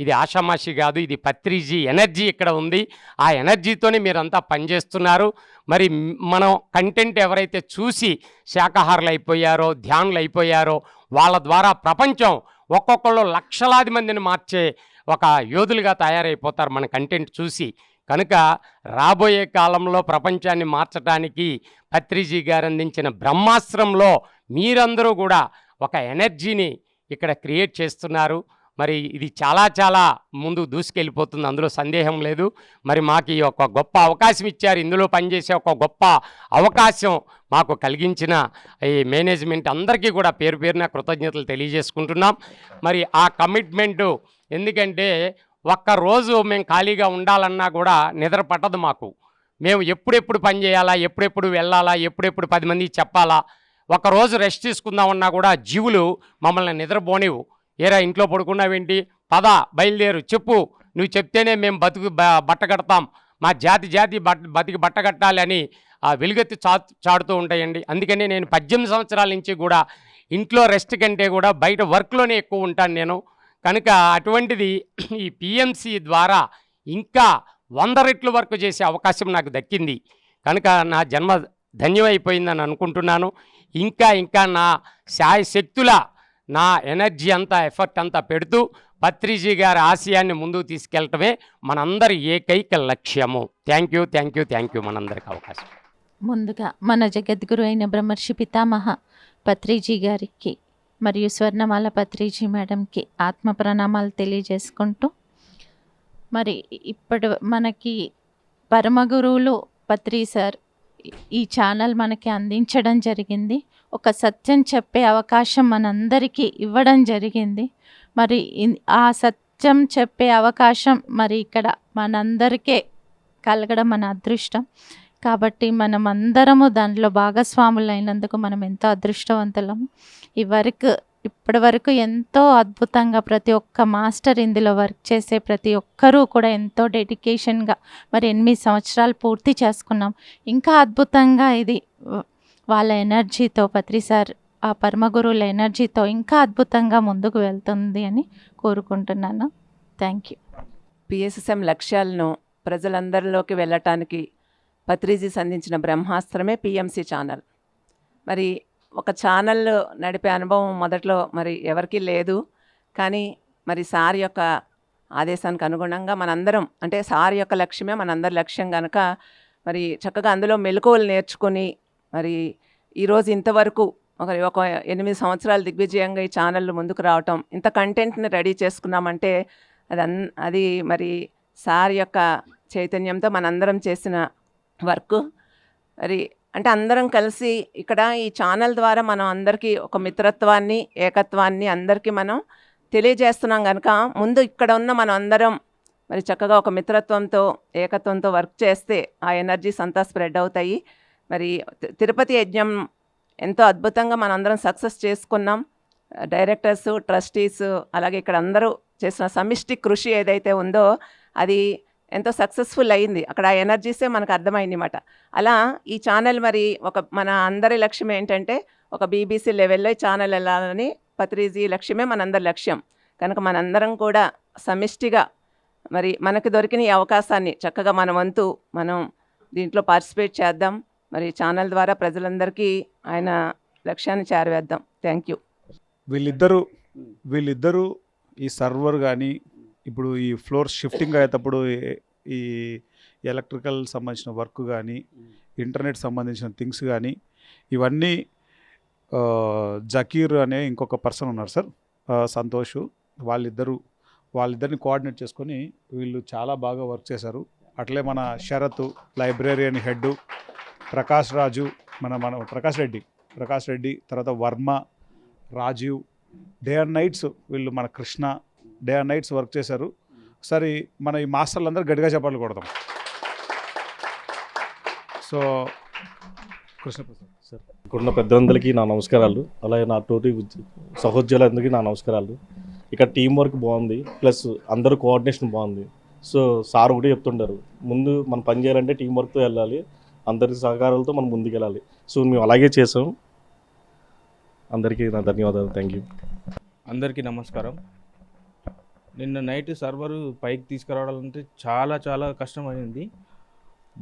ఇది ఆషామాషి కాదు. ఇది పత్రిజీ ఎనర్జీ ఇక్కడ ఉంది. ఆ ఎనర్జీతోనే మీరంతా పనిచేస్తున్నారు. మరి మనం కంటెంట్ ఎవరైతే చూసి శాకాహారులు అయిపోయారో, ధ్యానులు అయిపోయారో, వాళ్ళ ద్వారా ప్రపంచం ఒక్కొక్కళ్ళు లక్షలాది మందిని మార్చే ఒక యోధులుగా తయారైపోతారు మన కంటెంట్ చూసి. కనుక రాబోయే కాలంలో ప్రపంచాన్ని మార్చడానికి పత్రిజీ గారు అందించిన బ్రహ్మాస్త్రంలో మీరందరూ కూడా ఒక ఎనర్జీని ఇక్కడ క్రియేట్ చేస్తున్నారు. మరి ఇది చాలా చాలా ముందు దూసుకెళ్ళిపోతుంది, అందులో సందేహం లేదు. మరి మాకు ఈ ఒక గొప్ప అవకాశం ఇచ్చారు, ఇందులో పనిచేసే ఒక గొప్ప అవకాశం మాకు కలిగించిన ఈ మేనేజ్మెంట్ అందరికీ కూడా పేరు పేరున కృతజ్ఞతలు తెలియజేసుకుంటున్నాం. మరి ఆ కమిట్మెంటు, ఎందుకంటే ఒక్కరోజు మేము ఖాళీగా ఉండాలన్నా కూడా నిద్ర పట్టదు మాకు. మేము ఎప్పుడెప్పుడు పని చేయాలా, ఎప్పుడెప్పుడు వెళ్ళాలా, ఎప్పుడెప్పుడు 10 మందికి చెప్పాలా, ఒకరోజు రెస్ట్ తీసుకుందామన్నా కూడా జీవులు మమ్మల్ని నిద్రపోనివు. ఏరా ఇంట్లో పడుకున్నావేంటి, పద బయలుదేరు, చెప్పు, నువ్వు చెప్తేనే మేము బట్ట కడతాం, మా జాతి బతికి బట్ట కట్టాలి అని వెలుగెత్తి చాడుతూ ఉంటాయండి. అందుకని నేను 18 సంవత్సరాల నుంచి కూడా ఇంట్లో రెస్ట్ కంటే కూడా బయట వర్క్లోనే ఎక్కువ ఉంటాను నేను. కనుక అటువంటిది ఈ పిఎంసి ద్వారా ఇంకా 100 రెట్లు వర్క్ చేసే అవకాశం నాకు దక్కింది. కనుక నా జన్మ ధన్యమైపోయిందని అనుకుంటున్నాను. ఇంకా నా శాయశక్తుల నా ఎనర్జీ అంతా, ఎఫర్ట్ అంతా పెడుతూ పత్రిజీ గారి ఆశయాన్ని ముందుకు తీసుకెళ్ళటమే మనందరి ఏకైక లక్ష్యము. థ్యాంక్ యూ మనందరికి అవకాశం. ముందుగా మన జగద్గురు అయిన బ్రహ్మర్షి పితామహ పత్రిజీ గారికి మరియు స్వర్ణమాల పత్రిజీ మేడంకి ఆత్మ ప్రణామాలు తెలియజేసుకుంటూ, మరి ఇప్పుడు మనకి పరమగురువులు పత్రి సార్ ఈ ఛానల్ మనకి అందించడం జరిగింది. ఒక సత్యం చెప్పే అవకాశం మనందరికీ ఇవ్వడం జరిగింది. మరి ఆ సత్యం చెప్పే అవకాశం మరి ఇక్కడ మనందరికే కలగడం మన అదృష్టం. కాబట్టి మనం అందరము దానిలో భాగస్వాములైనందుకు మనం ఎంతో అదృష్టవంతులము. ఇప్పటి వరకు ఎంతో అద్భుతంగా ప్రతి ఒక్క మాస్టర్ ఇందులో వర్క్ చేసే ప్రతి ఒక్కరూ కూడా ఎంతో డెడికేషన్గా మరి 8 సంవత్సరాలు పూర్తి చేసుకున్నాం. ఇంకా అద్భుతంగా ఇది వాళ్ళ ఎనర్జీతో పత్రి సార్ ఆ పరమగురువుల ఎనర్జీతో ఇంకా అద్భుతంగా ముందుకు వెళ్తుంది అని కోరుకుంటున్నాను. Thank you. పిఎస్ఎస్ఎం లక్ష్యాలను ప్రజలందరిలోకి వెళ్ళటానికి పత్రిజీ సంధించిన బ్రహ్మాస్త్రమే పిఎంసి ఛానల్. మరి ఒక ఛానల్ నడిపే అనుభవం మొదట్లో మరి ఎవరికీ లేదు. కానీ మరి సార్ యొక్క ఆదేశానికి అనుగుణంగా మనందరం, అంటే సార్ యొక్క లక్ష్యమే మనందరి లక్ష్యం కనుక మరి చక్కగా అందులో మెలకువలు నేర్చుకొని మరి ఈరోజు ఇంతవరకు ఒక 8 సంవత్సరాలు దిగ్విజయంగా ఈ ఛానళ్ళు ముందుకు రావటం, ఇంత కంటెంట్ని రెడీ చేసుకున్నామంటే అది మరి సార్ యొక్క చైతన్యంతో మనందరం చేసిన వర్క్. మరి అంటే అందరం కలిసి ఇక్కడ ఈ ఛానల్ ద్వారా మనం అందరికీ ఒక మిత్రత్వాన్ని, ఏకత్వాన్ని అందరికీ మనం తెలియజేస్తున్నాం కనుక ముందు ఇక్కడ ఉన్న మనం అందరం మరి చక్కగా ఒక మిత్రత్వంతో, ఏకత్వంతో వర్క్ చేస్తే ఆ ఎనర్జీస్ అంతా స్ప్రెడ్ అవుతాయి. మరి తిరుపతి యజ్ఞం ఎంతో అద్భుతంగా మనందరం సక్సెస్ చేసుకున్నాం. డైరెక్టర్స్, ట్రస్టీస్, అలాగే ఇక్కడ అందరూ చేసిన సమిష్టి కృషి ఏదైతే ఉందో అది ఎంతో సక్సెస్ఫుల్ అయింది. అక్కడ ఆ ఎనర్జీసే మనకు అర్థమైంది అన్నమాట. అలా ఈ ఛానల్ మరి మన అందరి లక్ష్యం ఏంటంటే ఒక బీబీసీ లెవెల్లో ఈ ఛానల్ వెళ్ళాలని పత్రిజీ లక్ష్యమే మనందరి లక్ష్యం. కనుక మనందరం కూడా సమిష్టిగా మరి మనకు దొరికిన ఈ అవకాశాన్ని చక్కగా మన వంతు మనం దీంట్లో పార్టిసిపేట్ చేద్దాం. మరి ఛానల్ ద్వారా ప్రజలందరికీ ఆయన లక్ష్యాన్ని చేరవేద్దాం. Thank you. వీళ్ళిద్దరూ ఈ సర్వర్ కానీ ఇప్పుడు ఈ ఫ్లోర్ షిఫ్టింగ్ అయ్యేటప్పుడు ఈ ఎలక్ట్రికల్ సంబంధించిన వర్క్ కానీ, ఇంటర్నెట్ సంబంధించిన థింగ్స్ కానీ ఇవన్నీ జకీర్ అనే ఇంకొక పర్సన్ ఉన్నారు సార్, సంతోష్, వాళ్ళిద్దరిని కోఆర్డినేట్ చేసుకొని వీళ్ళు చాలా బాగా వర్క్ చేశారు. అట్లే మన శరత్ లైబ్రరీయన్ హెడ్, ప్రకాష్ ప్రకాష్ రెడ్డి, తర్వాత Varma, Rajeev, day and nights వీళ్ళు మన Krishna day and nights work చేశారు. ఒకసారి మన ఈ మాస్టర్లు అందరూ గట్టిగా చెప్పాలి కొడదాం. సో కృష్ణప్రసాద్ సార్, ఇక్కడున్న పెద్దలందరికీ నా నమస్కారాలు. అలాగే నా తోటి సహోద్యోగులందరికీ నా నమస్కారాలు. ఇక్కడ టీం వర్క్ బాగుంది, ప్లస్ అందరూ కోఆర్డినేషన్ బాగుంది. సో సార్ ఒకటి చెప్తుంటారు, ముందు మనం పని చేయాలంటే టీం వర్క్తో వెళ్ళాలి, అందరి సహకారాలతో మనం ముందుకు వెళ్ళాలి. సో మేము అలాగే చేసాం. అందరికీ నా ధన్యవాదాలు. Thank you. అందరికీ నమస్కారం. నిన్న నైట్ సర్వర్ పైకి తీసుకురావాలంటే చాలా కష్టమైంది.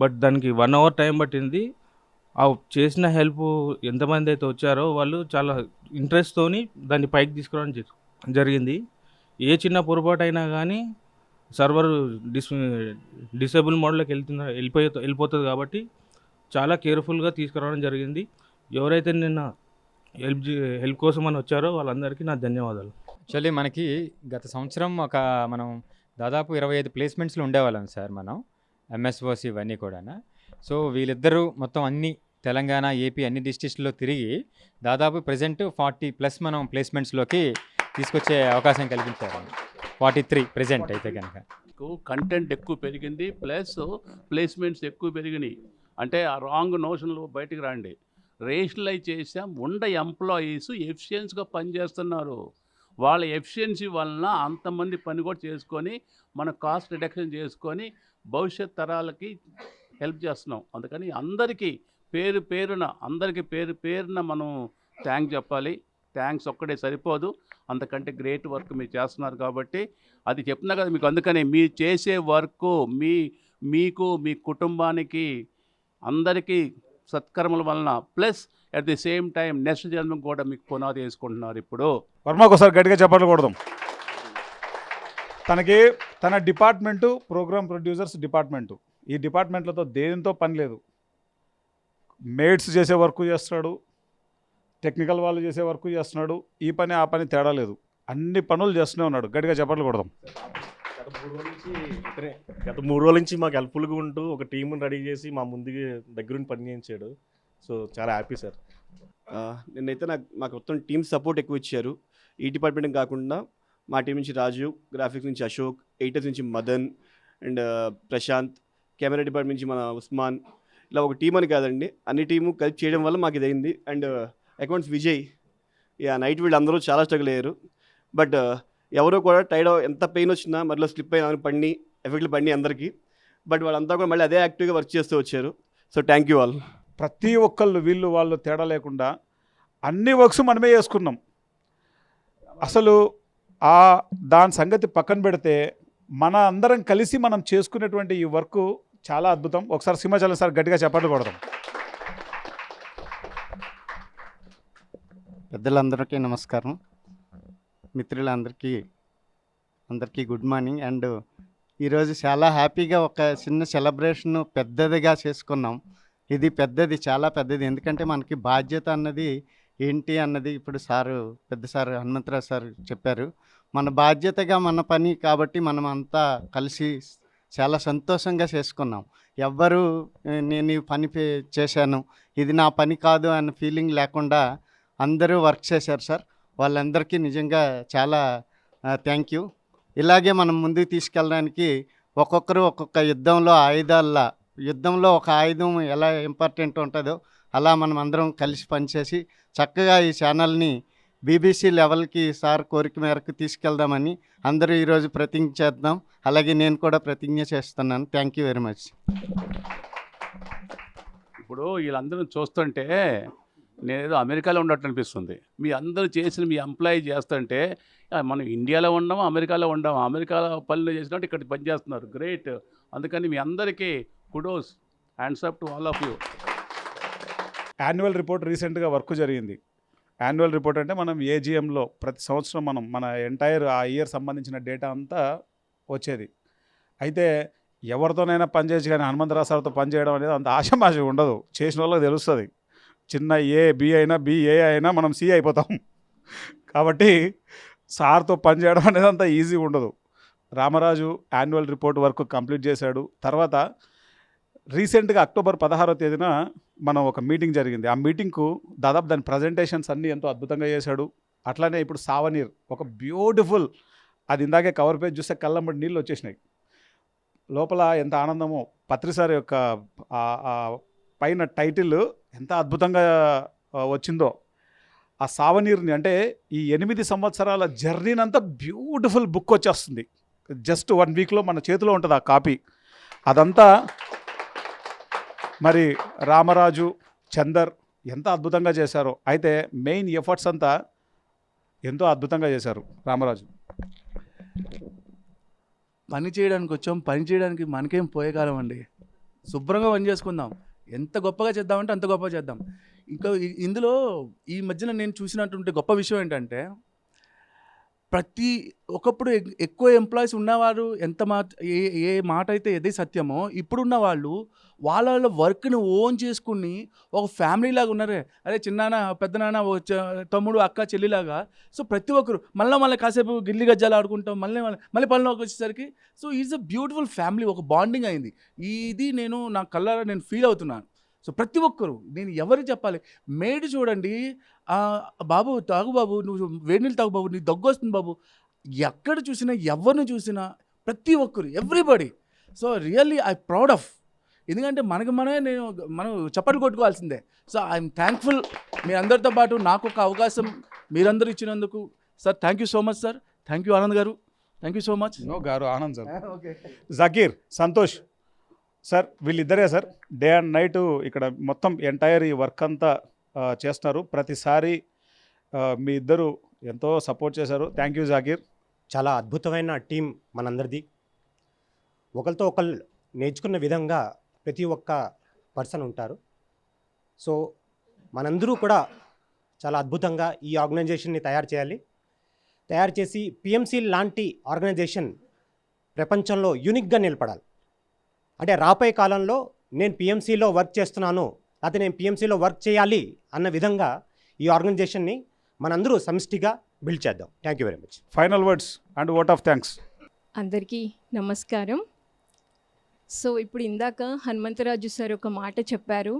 బట్ దానికి 1 అవర్ టైం పట్టింది. ఆ చేసిన హెల్ప్ ఎంతమంది అయితే వచ్చారో వాళ్ళు చాలా ఇంట్రెస్ట్తోని దాన్ని పైకి తీసుకురావడం జరిగింది. ఏ చిన్న పొరపాటు అయినా కానీ సర్వర్ డిసేబుల్ మోడ్లోకి వెళ్ళిపోతుంది కాబట్టి చాలా కేర్ఫుల్గా తీసుకురావడం జరిగింది. ఎవరైతే నిన్న హెల్ప్ కోసం అని వచ్చారో వాళ్ళందరికీ నా ధన్యవాదాలు. యాక్చువల్లీ మనకి గత సంవత్సరం మనం దాదాపు 25 ప్లేస్మెంట్స్లో ఉండేవాళ్ళం సార్, మనం ఎంఎస్ఓసి ఇవన్నీ కూడా. సో వీళ్ళిద్దరూ మొత్తం అన్ని తెలంగాణ, ఏపీ అన్ని డిస్ట్రిక్ట్స్లో తిరిగి దాదాపు ప్రజెంట్ 40+ మనం ప్లేస్మెంట్స్లోకి తీసుకొచ్చే అవకాశం కల్పించారు. 43 ప్రజెంట్ అయితే కనుక. కంటెంట్ ఎక్కువ పెరిగింది, ప్లస్ ప్లేస్మెంట్స్ ఎక్కువ పెరిగినాయి. అంటే ఆ రాంగ్ నోషన్లు బయటికి రండి. రేషనలైజ్ చేసాం, ఎంప్లాయీస్ ఎఫిషియన్సీగా పనిచేస్తున్నారు. వాళ్ళ ఎఫిషియన్సీ వలన అంతమంది పని కూడా చేసుకొని మన కాస్ట్ రిడక్షన్ చేసుకొని భవిష్యత్ తరాలకి హెల్ప్ చేస్తున్నాం. అందుకని అందరికీ పేరు పేరున మనం థ్యాంక్స్ చెప్పాలి. థ్యాంక్స్ ఒక్కడే సరిపోదు, అంతకంటే గ్రేట్ వర్క్ మీరు చేస్తున్నారు కాబట్టి అది చెప్తున్నా కదా మీకు. అందుకని మీరు చేసే వర్క్ మీకు మీ కుటుంబానికి అందరికీ సత్కర్మల వలన, plus at the same time next జన్మకు కూడా మీకు పునాది వేసుకుంటున్నారు. ఇప్పుడు వర్మకు ఒకసారి గట్టిగా చెప్పాలి కొడదాం. తన డిపార్ట్మెంటు ప్రోగ్రామ్ ప్రొడ్యూసర్స్ డిపార్ట్మెంటు, ఈ డిపార్ట్మెంట్లతో దేనితో పని లేదు. మేడ్స్ చేసే వర్క్ చేస్తాడు, టెక్నికల్ వాళ్ళు చేసే వర్క్ చేస్తున్నాడు, ఈ పని ఆ పని తేడా లేదు, అన్ని పనులు చేస్తూనే ఉన్నాడు. గట్టిగా చెప్పట్లు కొడదాం. గత 3 రోజుల నుంచి మాకు హెల్ప్ఫుల్గా ఉంటూ ఒక టీంని రెడీ చేసి మా ముందుకి దగ్గరుండి పని చేయించాడు. సో చాలా హ్యాపీ సార్. నిన్నైతే మాకు మొత్తం టీమ్ సపోర్ట్ ఎక్కువ ఇచ్చారు. ఈ డిపార్ట్మెంట్ కాకుండా మా టీం నుంచి రాజు, గ్రాఫిక్స్ నుంచి అశోక్, ఎడిటర్స్ నుంచి Madan and Prashant, camera department నుంచి మన ఉస్మాన్, ఇలా ఒక టీం అని కాదండి, అన్ని టీము కలిపి చేయడం వల్ల మాకు ఇది అయింది. అండ్ అకౌంట్స్ విజయ్, నైట్ వీళ్ళు అందరూ చాలా స్ట్రగుల్ అయ్యారు. బట్ ఎవరో కూడా టైర్డ్ ఎంత పెయిన్ వచ్చినా మళ్ళీ స్లిప్ అయినా పడిని ఎఫెక్ట్లు పడినాయి అందరికీ. బట్ వాళ్ళంతా కూడా మళ్ళీ అదే యాక్టివ్గా వర్క్ చేస్తూ వచ్చారు. So thank you all. ప్రతి ఒక్కళ్ళు వీళ్ళు వాళ్ళు తేడా లేకుండా అన్ని వర్క్స్ మనమే చేసుకున్నాం. అసలు దాని సంగతి పక్కన పెడితే మన అందరం కలిసి మనం చేసుకునేటువంటి ఈ వర్క్ చాలా అద్భుతం. ఒకసారి సింహాచలం సార్ గట్టిగా చెప్పండి కొడదాం. పెద్దలందరికీ నమస్కారం, మిత్రులందరికీ గుడ్ మార్నింగ్. అండ్ ఈరోజు చాలా హ్యాపీగా ఒక చిన్న సెలబ్రేషన్ పెద్దదిగా చేసుకున్నాం. ఇది పెద్దది, చాలా పెద్దది. ఎందుకంటే మనకి బాధ్యత అన్నది ఏంటి అన్నది ఇప్పుడు పెద్ద సారు హనుమంతరావు సార్ చెప్పారు. మన బాధ్యతగా మన పని కాబట్టి మనం అంతా కలిసి చాలా సంతోషంగా చేసుకున్నాం. ఎవ్వరు నేను ఈ పని చేశాను, ఇది నా పని కాదు అన్న ఫీలింగ్ లేకుండా అందరూ వర్క్ చేశారు సార్. వాళ్ళందరికీ నిజంగా చాలా థ్యాంక్ యూ. ఇలాగే మనం ముందుకు తీసుకెళ్ళడానికి ఒక్కొక్కరు ఒక్కొక్క యుద్ధంలో ఒక ఆయుధం ఎలా ఇంపార్టెంట్ ఉంటుందో అలా మనం అందరం కలిసి పనిచేసి చక్కగా ఈ ఛానల్ని BBC లెవెల్కి సార్ కోరిక మేరకు తీసుకెళ్దామని అందరూ ఈరోజు ప్రతిజ్ఞ చేద్దాం. అలాగే నేను కూడా ప్రతిజ్ఞ చేస్తున్నాను. Thank you very much. ఇప్పుడు వీళ్ళందరూ చూస్తుంటే నేనేదో అమెరికాలో ఉన్నట్టు అనిపిస్తుంది. మీ అందరూ చేసిన మీ ఎంప్లాయీ చేస్తుంటే మనం ఇండియాలో ఉన్నాము, అమెరికాలో ఉన్నాము. అమెరికాలో పనులు చేసినట్టు ఇక్కడ పనిచేస్తున్నారు. గ్రేట్. అందుకని మీ అందరికీ kudos, hands up to all of you. Annual report రీసెంట్గా వర్క్ జరిగింది. యాన్యువల్ రిపోర్ట్ అంటే మనం AGMలో ప్రతి సంవత్సరం మన ఎంటైర్ ఆ ఇయర్ సంబంధించిన డేటా అంతా వచ్చేది. అయితే ఎవరితోనైనా పనిచేయచ్చు, కానీ హనుమంతరావు సార్తో పనిచేయడం అనేది అంత ఆశమాష ఉండదు. చేసిన వాళ్ళకి తెలుస్తుంది. చిన్న B అయినా BA అయినా మనం C అయిపోతాం. కాబట్టి సార్తో పనిచేయడం అనేది అంత ఈజీ ఉండదు. Ramaraju annual report work complete చేశాడు. తర్వాత రీసెంట్గా అక్టోబర్ 16వ తేదీన మనం ఒక మీటింగ్ జరిగింది. ఆ మీటింగ్కు దాదాపు దాని ప్రజెంటేషన్స్ అన్నీ ఎంతో అద్భుతంగా చేశాడు. అట్లానే ఇప్పుడు సావనీర్ ఒక బ్యూటిఫుల్, అది ఇందాకే కవర్ పేజ్ చూస్తే కళ్ళమ్మడి నీళ్ళు వచ్చేసినాయి. లోపల ఎంత ఆనందమో. పత్రిసారి యొక్క పైన టైటిల్ ఎంత అద్భుతంగా వచ్చిందో. ఆ సావనీర్ని అంటే ఈ 8 సంవత్సరాల జర్నీనంతా బ్యూటిఫుల్ బుక్ వచ్చేస్తుంది. జస్ట్ 1 వీక్లో మన చేతిలో ఉంటుంది ఆ కాపీ. అదంతా మరి రామరాజు, చందర్ ఎంత అద్భుతంగా చేశారో. అయితే మెయిన్ ఎఫర్ట్స్ అంతా ఎంతో అద్భుతంగా చేశారు రామరాజు. పని చేయడానికి వచ్చాం, పని చేయడానికి మనకేం పోయే కాలం అండి. శుభ్రంగా పని చేసుకుందాం. ఎంత గొప్పగా చేద్దామంటే అంత గొప్పగా చేద్దాం. ఇంకా ఇందులో ఈ మధ్యన నేను చూసినటువంటి గొప్ప విషయం ఏంటంటే, ఒకప్పుడు ఎక్కువ ఎంప్లాయీస్ ఉన్నవారు ఎంత ఏ మాట అయితే ఏదే సత్యమో, ఇప్పుడున్న వాళ్ళు వాళ్ళ వర్క్ని ఓన్ చేసుకుని ఒక ఫ్యామిలీ లాగా ఉన్నారే. అరే చిన్నాన్న, పెద్దనాన్న, తమ్ముడు, అక్క, చెల్లిలాగా. సో ప్రతి ఒక్కరు మళ్ళీ కాసేపు గిల్లి గజ్జాలు ఆడుకుంటాం, మళ్ళీ పనిలోకి వచ్చేసరికి so is a beautiful family. ఒక బాండింగ్ అయింది. ఇది నా కళ్ళారా నేను ఫీల్ అవుతున్నాను. సో ప్రతి ఒక్కరు, నేను ఎవరికి చెప్పాలి, మేడి చూడండి, బాబు తాగు బాబు, నువ్వు వేడి నీళ్ళు తాగు బాబు, నీకు దగ్గు వస్తుంది బాబు, ఎక్కడ చూసినా ఎవరిని చూసినా ప్రతి ఒక్కరు, everybody. So really I proud of. ఎందుకంటే మనం చప్పట్లు కొట్టుకోవాల్సిందే. సో ఐఎమ్ థ్యాంక్ఫుల్ మీ అందరితో పాటు నాకు ఒక అవకాశం మీరందరూ ఇచ్చినందుకు. Sir thank you so much sir. Thank you Anand garu. Thank you so much. Garu Anand sir. Zakir, Santosh sir, వీళ్ళిద్దరే సార్ డే అండ్ నైట్ ఇక్కడ మొత్తం ఎంటైర్ ఈ వర్క్ అంతా చేస్తున్నారు. ప్రతిసారి మీ ఇద్దరు ఎంతో సపోర్ట్ చేశారు. Thank you Zakir. చాలా అద్భుతమైన టీం మనందరిది. ఒకరితో ఒకళ్ళు నేర్చుకున్న విధంగా ప్రతి ఒక్క పర్సన్ ఉంటారు. సో మనందరూ కూడా చాలా అద్భుతంగా ఈ ఆర్గనైజేషన్ని తయారు చేసి PMC లాంటి ఆర్గనైజేషన్ ప్రపంచంలో యూనిక్గా నిలబడాలి. అంటే రాబోయే కాలంలో నేను PMCలో వర్క్ చేస్తున్నాను, లేకపోతే నేను PMCలో వర్క్ చేయాలి అన్న విధంగా ఈ ఆర్గనైజేషన్ని మనందరూ సమిష్టిగా బిల్డ్ చేద్దాం. Thank you very much. Final words and vote of thanks. అందరికీ నమస్కారం. సో ఇప్పుడు ఇందాక హనుమంతరాజు సార్ ఒక మాట చెప్పారు,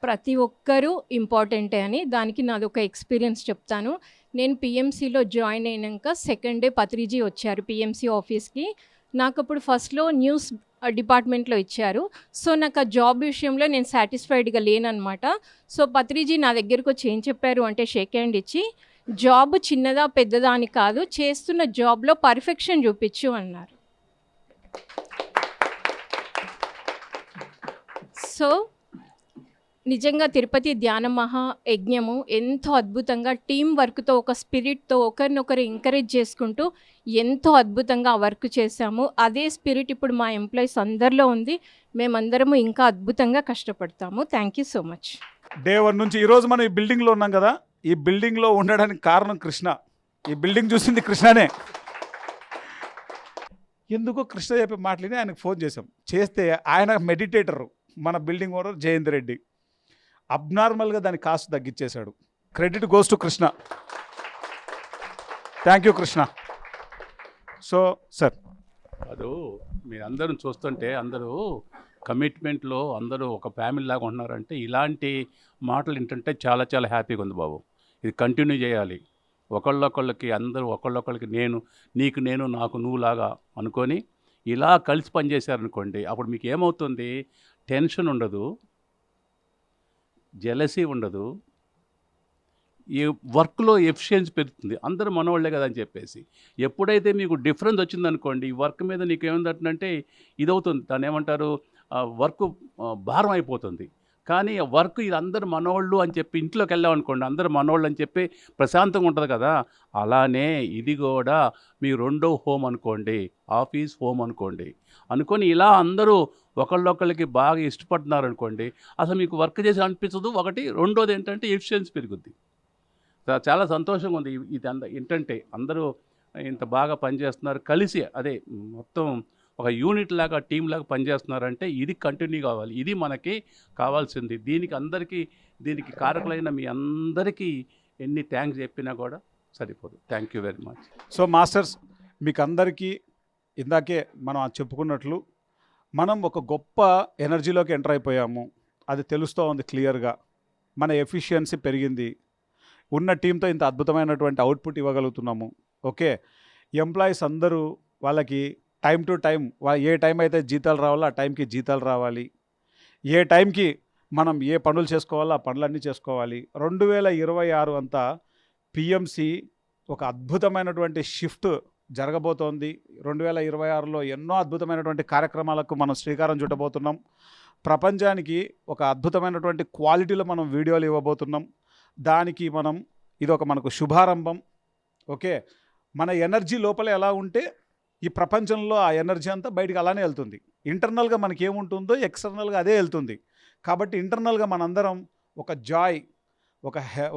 ప్రతి ఒక్కరూ ఇంపార్టెంటే అని. దానికి నాది ఒక ఎక్స్పీరియన్స్ చెప్తాను. నేను పిఎంసిలో జాయిన్ అయినాక సెకండ్ డే పత్రిజీ వచ్చారు పిఎంసి ఆఫీస్కి. నాకు అప్పుడు ఫస్ట్లో న్యూస్ డిపార్ట్మెంట్లో ఇచ్చారు. సో నాకు ఆ జాబ్ విషయంలో నేను సాటిస్ఫైడ్గా లేననమాట. సో పత్రిజీ నా దగ్గరకు వచ్చి ఏం చెప్పారు అంటే షేక్ హ్యాండ్ ఇచ్చి, జాబ్ చిన్నదా పెద్దదా అని కాదు, చేస్తున్న జాబ్లో పర్ఫెక్షన్ చూపించు అన్నారు. సో నిజంగా తిరుపతి ధ్యాన మహాయజ్ఞము ఎంతో అద్భుతంగా టీం వర్క్తో ఒక స్పిరిట్తో ఒకరినొకరు ఎంకరేజ్ చేసుకుంటూ ఎంతో అద్భుతంగా ఆ వర్క్ చేశాము. అదే స్పిరిట్ ఇప్పుడు మా ఎంప్లాయీస్ అందరిలో ఉంది. మేమందరము ఇంకా అద్భుతంగా కష్టపడతాము. Thank you so much. Day 1 నుంచి ఈరోజు మనం ఈ బిల్డింగ్లో ఉన్నాం కదా, ఈ బిల్డింగ్లో ఉండడానికి కారణం కృష్ణ. ఈ బిల్డింగ్ చూసింది కృష్ణనే. ఎందుకో కృష్ణ చెప్పే మాటలని ఆయనకు ఫోన్ చేస్తే ఆయన మెడిటేటర్, మన బిల్డింగ్ ఓనర్ జయేందర్ రెడ్డి అబ్నార్మల్గా దాని కాస్ట్ తగ్గించేశాడు. Credit goes to Krishna. Thank you Krishna. So sir, అది మీరందరూ చూస్తుంటే అందరూ కమిట్మెంట్లో అందరూ ఒక ఫ్యామిలీ లాగా ఉంటున్నారంటే ఇలాంటి మాటలు వింటుంటే చాలా చాలా హ్యాపీగా ఉంది బాబు. ఇది కంటిన్యూ చేయాలి. ఒకళ్ళొకళ్ళకి అందరూ ఒకళ్ళొకళ్ళకి నీకు నేను నాకు నువ్వు లాగా అనుకొని ఇలా కలిసి పనిచేశారనుకోండి, అప్పుడు మీకు ఏమవుతుంది, టెన్షన్ ఉండదు, జెలసీ ఉండదు, ఈ వర్క్లో ఎఫిషియన్సీ పెరుగుతుంది. అందరూ మనవాళ్లే కదా అని చెప్పేసి. ఎప్పుడైతే మీకు డిఫరెన్స్ వచ్చిందనుకోండి, ఈ వర్క్ మీద నీకు ఏముందంటే ఇదవుతుంది, దాన్ని ఏమంటారు, వర్క్ భారం అయిపోతుంది. కానీ ఆ వర్క్ ఇది అందరు మనవాళ్ళు అని చెప్పి ఇంట్లోకి వెళ్ళామనుకోండి, అందరు మనవాళ్ళు అని చెప్పి ప్రశాంతంగా ఉంటుంది కదా. అలానే ఇది కూడా మీ రెండో హోమ్ అనుకోండి, ఆఫీస్ హోమ్ అనుకొని ఇలా అందరూ ఒకళ్ళొకళ్ళకి బాగా ఇష్టపడుతున్నారు అనుకోండి, అసలు మీకు వర్క్ చేసి అనిపించదు. ఒకటి. రెండోది ఏంటంటే ఎఫిషియన్సీ పెరుగుద్ది. చాలా సంతోషంగా ఉంది ఇది ఏంటంటే అందరూ ఇంత బాగా పనిచేస్తున్నారు కలిసి, అదే మొత్తం ఒక యూనిట్ లాగా టీం లాగా పనిచేస్తున్నారంటే ఇది కంటిన్యూ కావాలి. ఇది మనకి కావాల్సింది. దీనికి కారకులైన మీ అందరికీ ఎన్ని థ్యాంక్స్ చెప్పినా కూడా సరిపోదు. Thank you very much. So masters, మీకు అందరికీ ఇందాకే మనం చెప్పుకున్నట్లు మనం ఒక గొప్ప ఎనర్జీలోకి ఎంటర్ అయిపోయాము. అది తెలుస్తూ ఉంది క్లియర్గా. మన ఎఫిషియన్సీ పెరిగింది. ఉన్న టీంతో ఇంత అద్భుతమైనటువంటి అవుట్పుట్ ఇవ్వగలుగుతున్నాము. ఓకే, ఎంప్లాయీస్ అందరూ వాళ్ళకి time to time, A time అయితే జీతాలు రావాలో ఆ టైంకి జీతాలు రావాలి. ఏ టైంకి మనం ఏ పనులు చేసుకోవాలో ఆ పనులన్నీ చేసుకోవాలి. 2026 అంతా పిఎంసి ఒక అద్భుతమైనటువంటి షిఫ్ట్ జరగబోతోంది. 2026లో ఎన్నో అద్భుతమైనటువంటి కార్యక్రమాలకు మనం శ్రీకారం చుట్టబోతున్నాం. ప్రపంచానికి ఒక అద్భుతమైనటువంటి క్వాలిటీలో మనం వీడియోలు ఇవ్వబోతున్నాం. దానికి ఇది మనకు శుభారంభం. ఓకే, మన ఎనర్జీ లోపల ఎలా ఉంటే ఈ ప్రపంచంలో ఆ ఎనర్జీ అంతా బయటికి అలానే వెళ్తుంది. ఇంటర్నల్గా మనకి ఏముంటుందో ఎక్స్టర్నల్గా అదే వెళ్తుంది. కాబట్టి ఇంటర్నల్గా మనందరం ఒక జాయ్,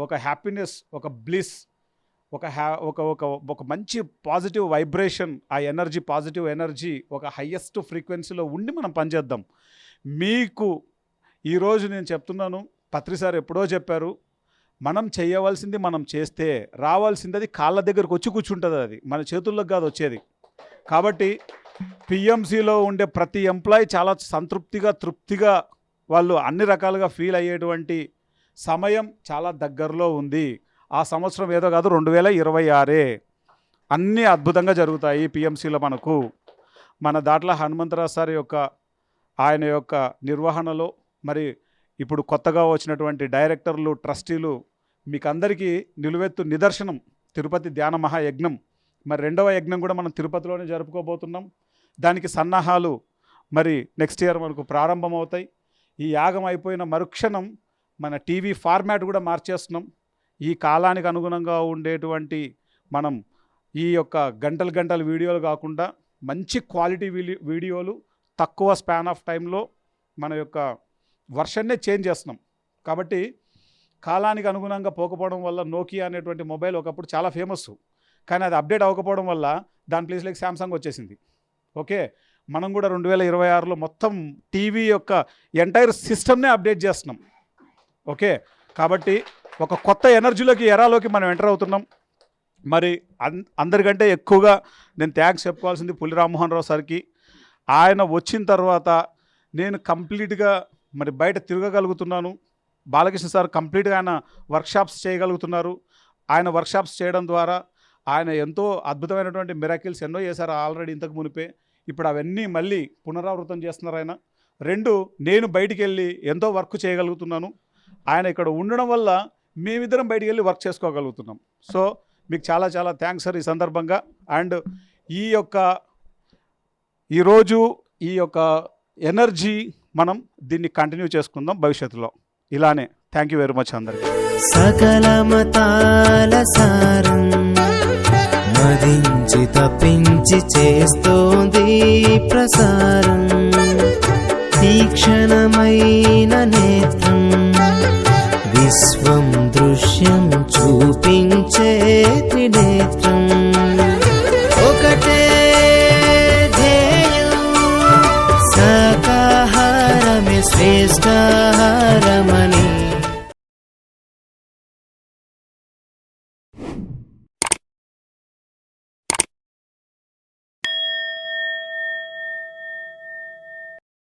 ఒక హ్యాపీనెస్, ఒక బ్లిస్, ఒక మంచి పాజిటివ్ వైబ్రేషన్, ఆ ఎనర్జీ, పాజిటివ్ ఎనర్జీ ఒక హయ్యెస్ట్ ఫ్రీక్వెన్సీలో ఉండి మనం పనిచేద్దాం. మీకు ఈరోజు నేను చెప్తున్నాను, పత్రి సార్ ఎప్పుడో చెప్పారు, మనం చేయవలసింది మనం చేస్తే రావాల్సింది అది కాళ్ళ దగ్గరకు వచ్చి కూర్చుంటుంది. అది మన చేతుల్లోకి కాదు వచ్చేది. కాబట్టి పిఎంసిలో ఉండే ప్రతి ఎంప్లాయీ చాలా తృప్తిగా వాళ్ళు అన్ని రకాలుగా ఫీల్ అయ్యేటువంటి సమయం చాలా దగ్గరలో ఉంది. ఆ సంవత్సరం ఏదో కాదు, 2026 అన్నీ అద్భుతంగా జరుగుతాయి పిఎంసిలో. మన దాంట్లో హనుమంతరావు సార్ ఆయన యొక్క నిర్వహణలో మరి ఇప్పుడు కొత్తగా వచ్చినటువంటి డైరెక్టర్లు, ట్రస్టీలు మీకు అందరికీ నిలువెత్తు నిదర్శనం తిరుపతి ధ్యాన మహాయజ్ఞం. మరి 2వ యజ్ఞం కూడా మనం తిరుపతిలోనే జరుపుకోబోతున్నాం. దానికి సన్నాహాలు మరి నెక్స్ట్ ఇయర్ మనకు ప్రారంభమవుతాయి. ఈ యాగం అయిపోయిన మరుక్షణం మన టీవీ ఫార్మాట్ కూడా మార్చేస్తున్నాం. ఈ కాలానికి అనుగుణంగా ఉండేటువంటి మనం ఈ యొక్క గంటల వీడియోలు కాకుండా మంచి క్వాలిటీ వీడియోలు తక్కువ స్పాన్ ఆఫ్ టైంలో మన యొక్క వర్షన్నే చేంజ్ చేస్తున్నాం. కాబట్టి కాలానికి అనుగుణంగా పోకపోవడం వల్ల నోకియా అనేటువంటి మొబైల్ ఒకప్పుడు చాలా ఫేమస్, కానీ అది అప్డేట్ అవ్వకపోవడం వల్ల దాని ప్లేస్లోకి శాంసంగ్ వచ్చేసింది. ఓకే, మనం కూడా 2026లో మొత్తం టీవీ యొక్క ఎంటైర్ సిస్టమ్నే అప్డేట్ చేస్తున్నాం. ఓకే, కాబట్టి ఒక కొత్త ఎనర్జీలోకి, ఎరాలోకి మనం ఎంటర్ అవుతున్నాం. మరి అందరికంటే ఎక్కువగా నేను థ్యాంక్స్ చెప్పుకోవాల్సింది పులి రామ్మోహన్ రావు సార్కి. ఆయన వచ్చిన తర్వాత నేను కంప్లీట్గా మరి బయట తిరగగలుగుతున్నాను. బాలకృష్ణ సార్ కంప్లీట్గా ఆయన వర్క్షాప్స్ చేయగలుగుతున్నారు. ఆయన వర్క్షాప్స్ చేయడం ద్వారా ఆయన ఎంతో అద్భుతమైనటువంటి మిరాకిల్స్ ఎన్నో చేశారు ఆల్రెడీ ఇంతకు మునిపే. ఇప్పుడు అవన్నీ మళ్ళీ పునరావృతం చేస్తున్నారు ఆయన. 2, నేను బయటికి వెళ్ళి ఎంతో వర్క్ చేయగలుగుతున్నాను. ఆయన ఇక్కడ ఉండడం వల్ల మేమిద్దరం బయటికి వెళ్ళి వర్క్ చేసుకోగలుగుతున్నాం. సో మీకు చాలా చాలా థ్యాంక్స్ సార్ ఈ సందర్భంగా. అండ్ ఈరోజు ఈ యొక్క ఎనర్జీ మనం దీన్ని కంటిన్యూ చేసుకుందాం భవిష్యత్తులో ఇలానే. థ్యాంక్ యూ వెరీ మచ్ అందరికీ. సకల మతాల సారం మదించి తప్పించి చేస్తోంది ప్రసారం. తీక్షణమైన నేత్రం విశ్వం దృశ్యం చూపించే త్రినేత్రం.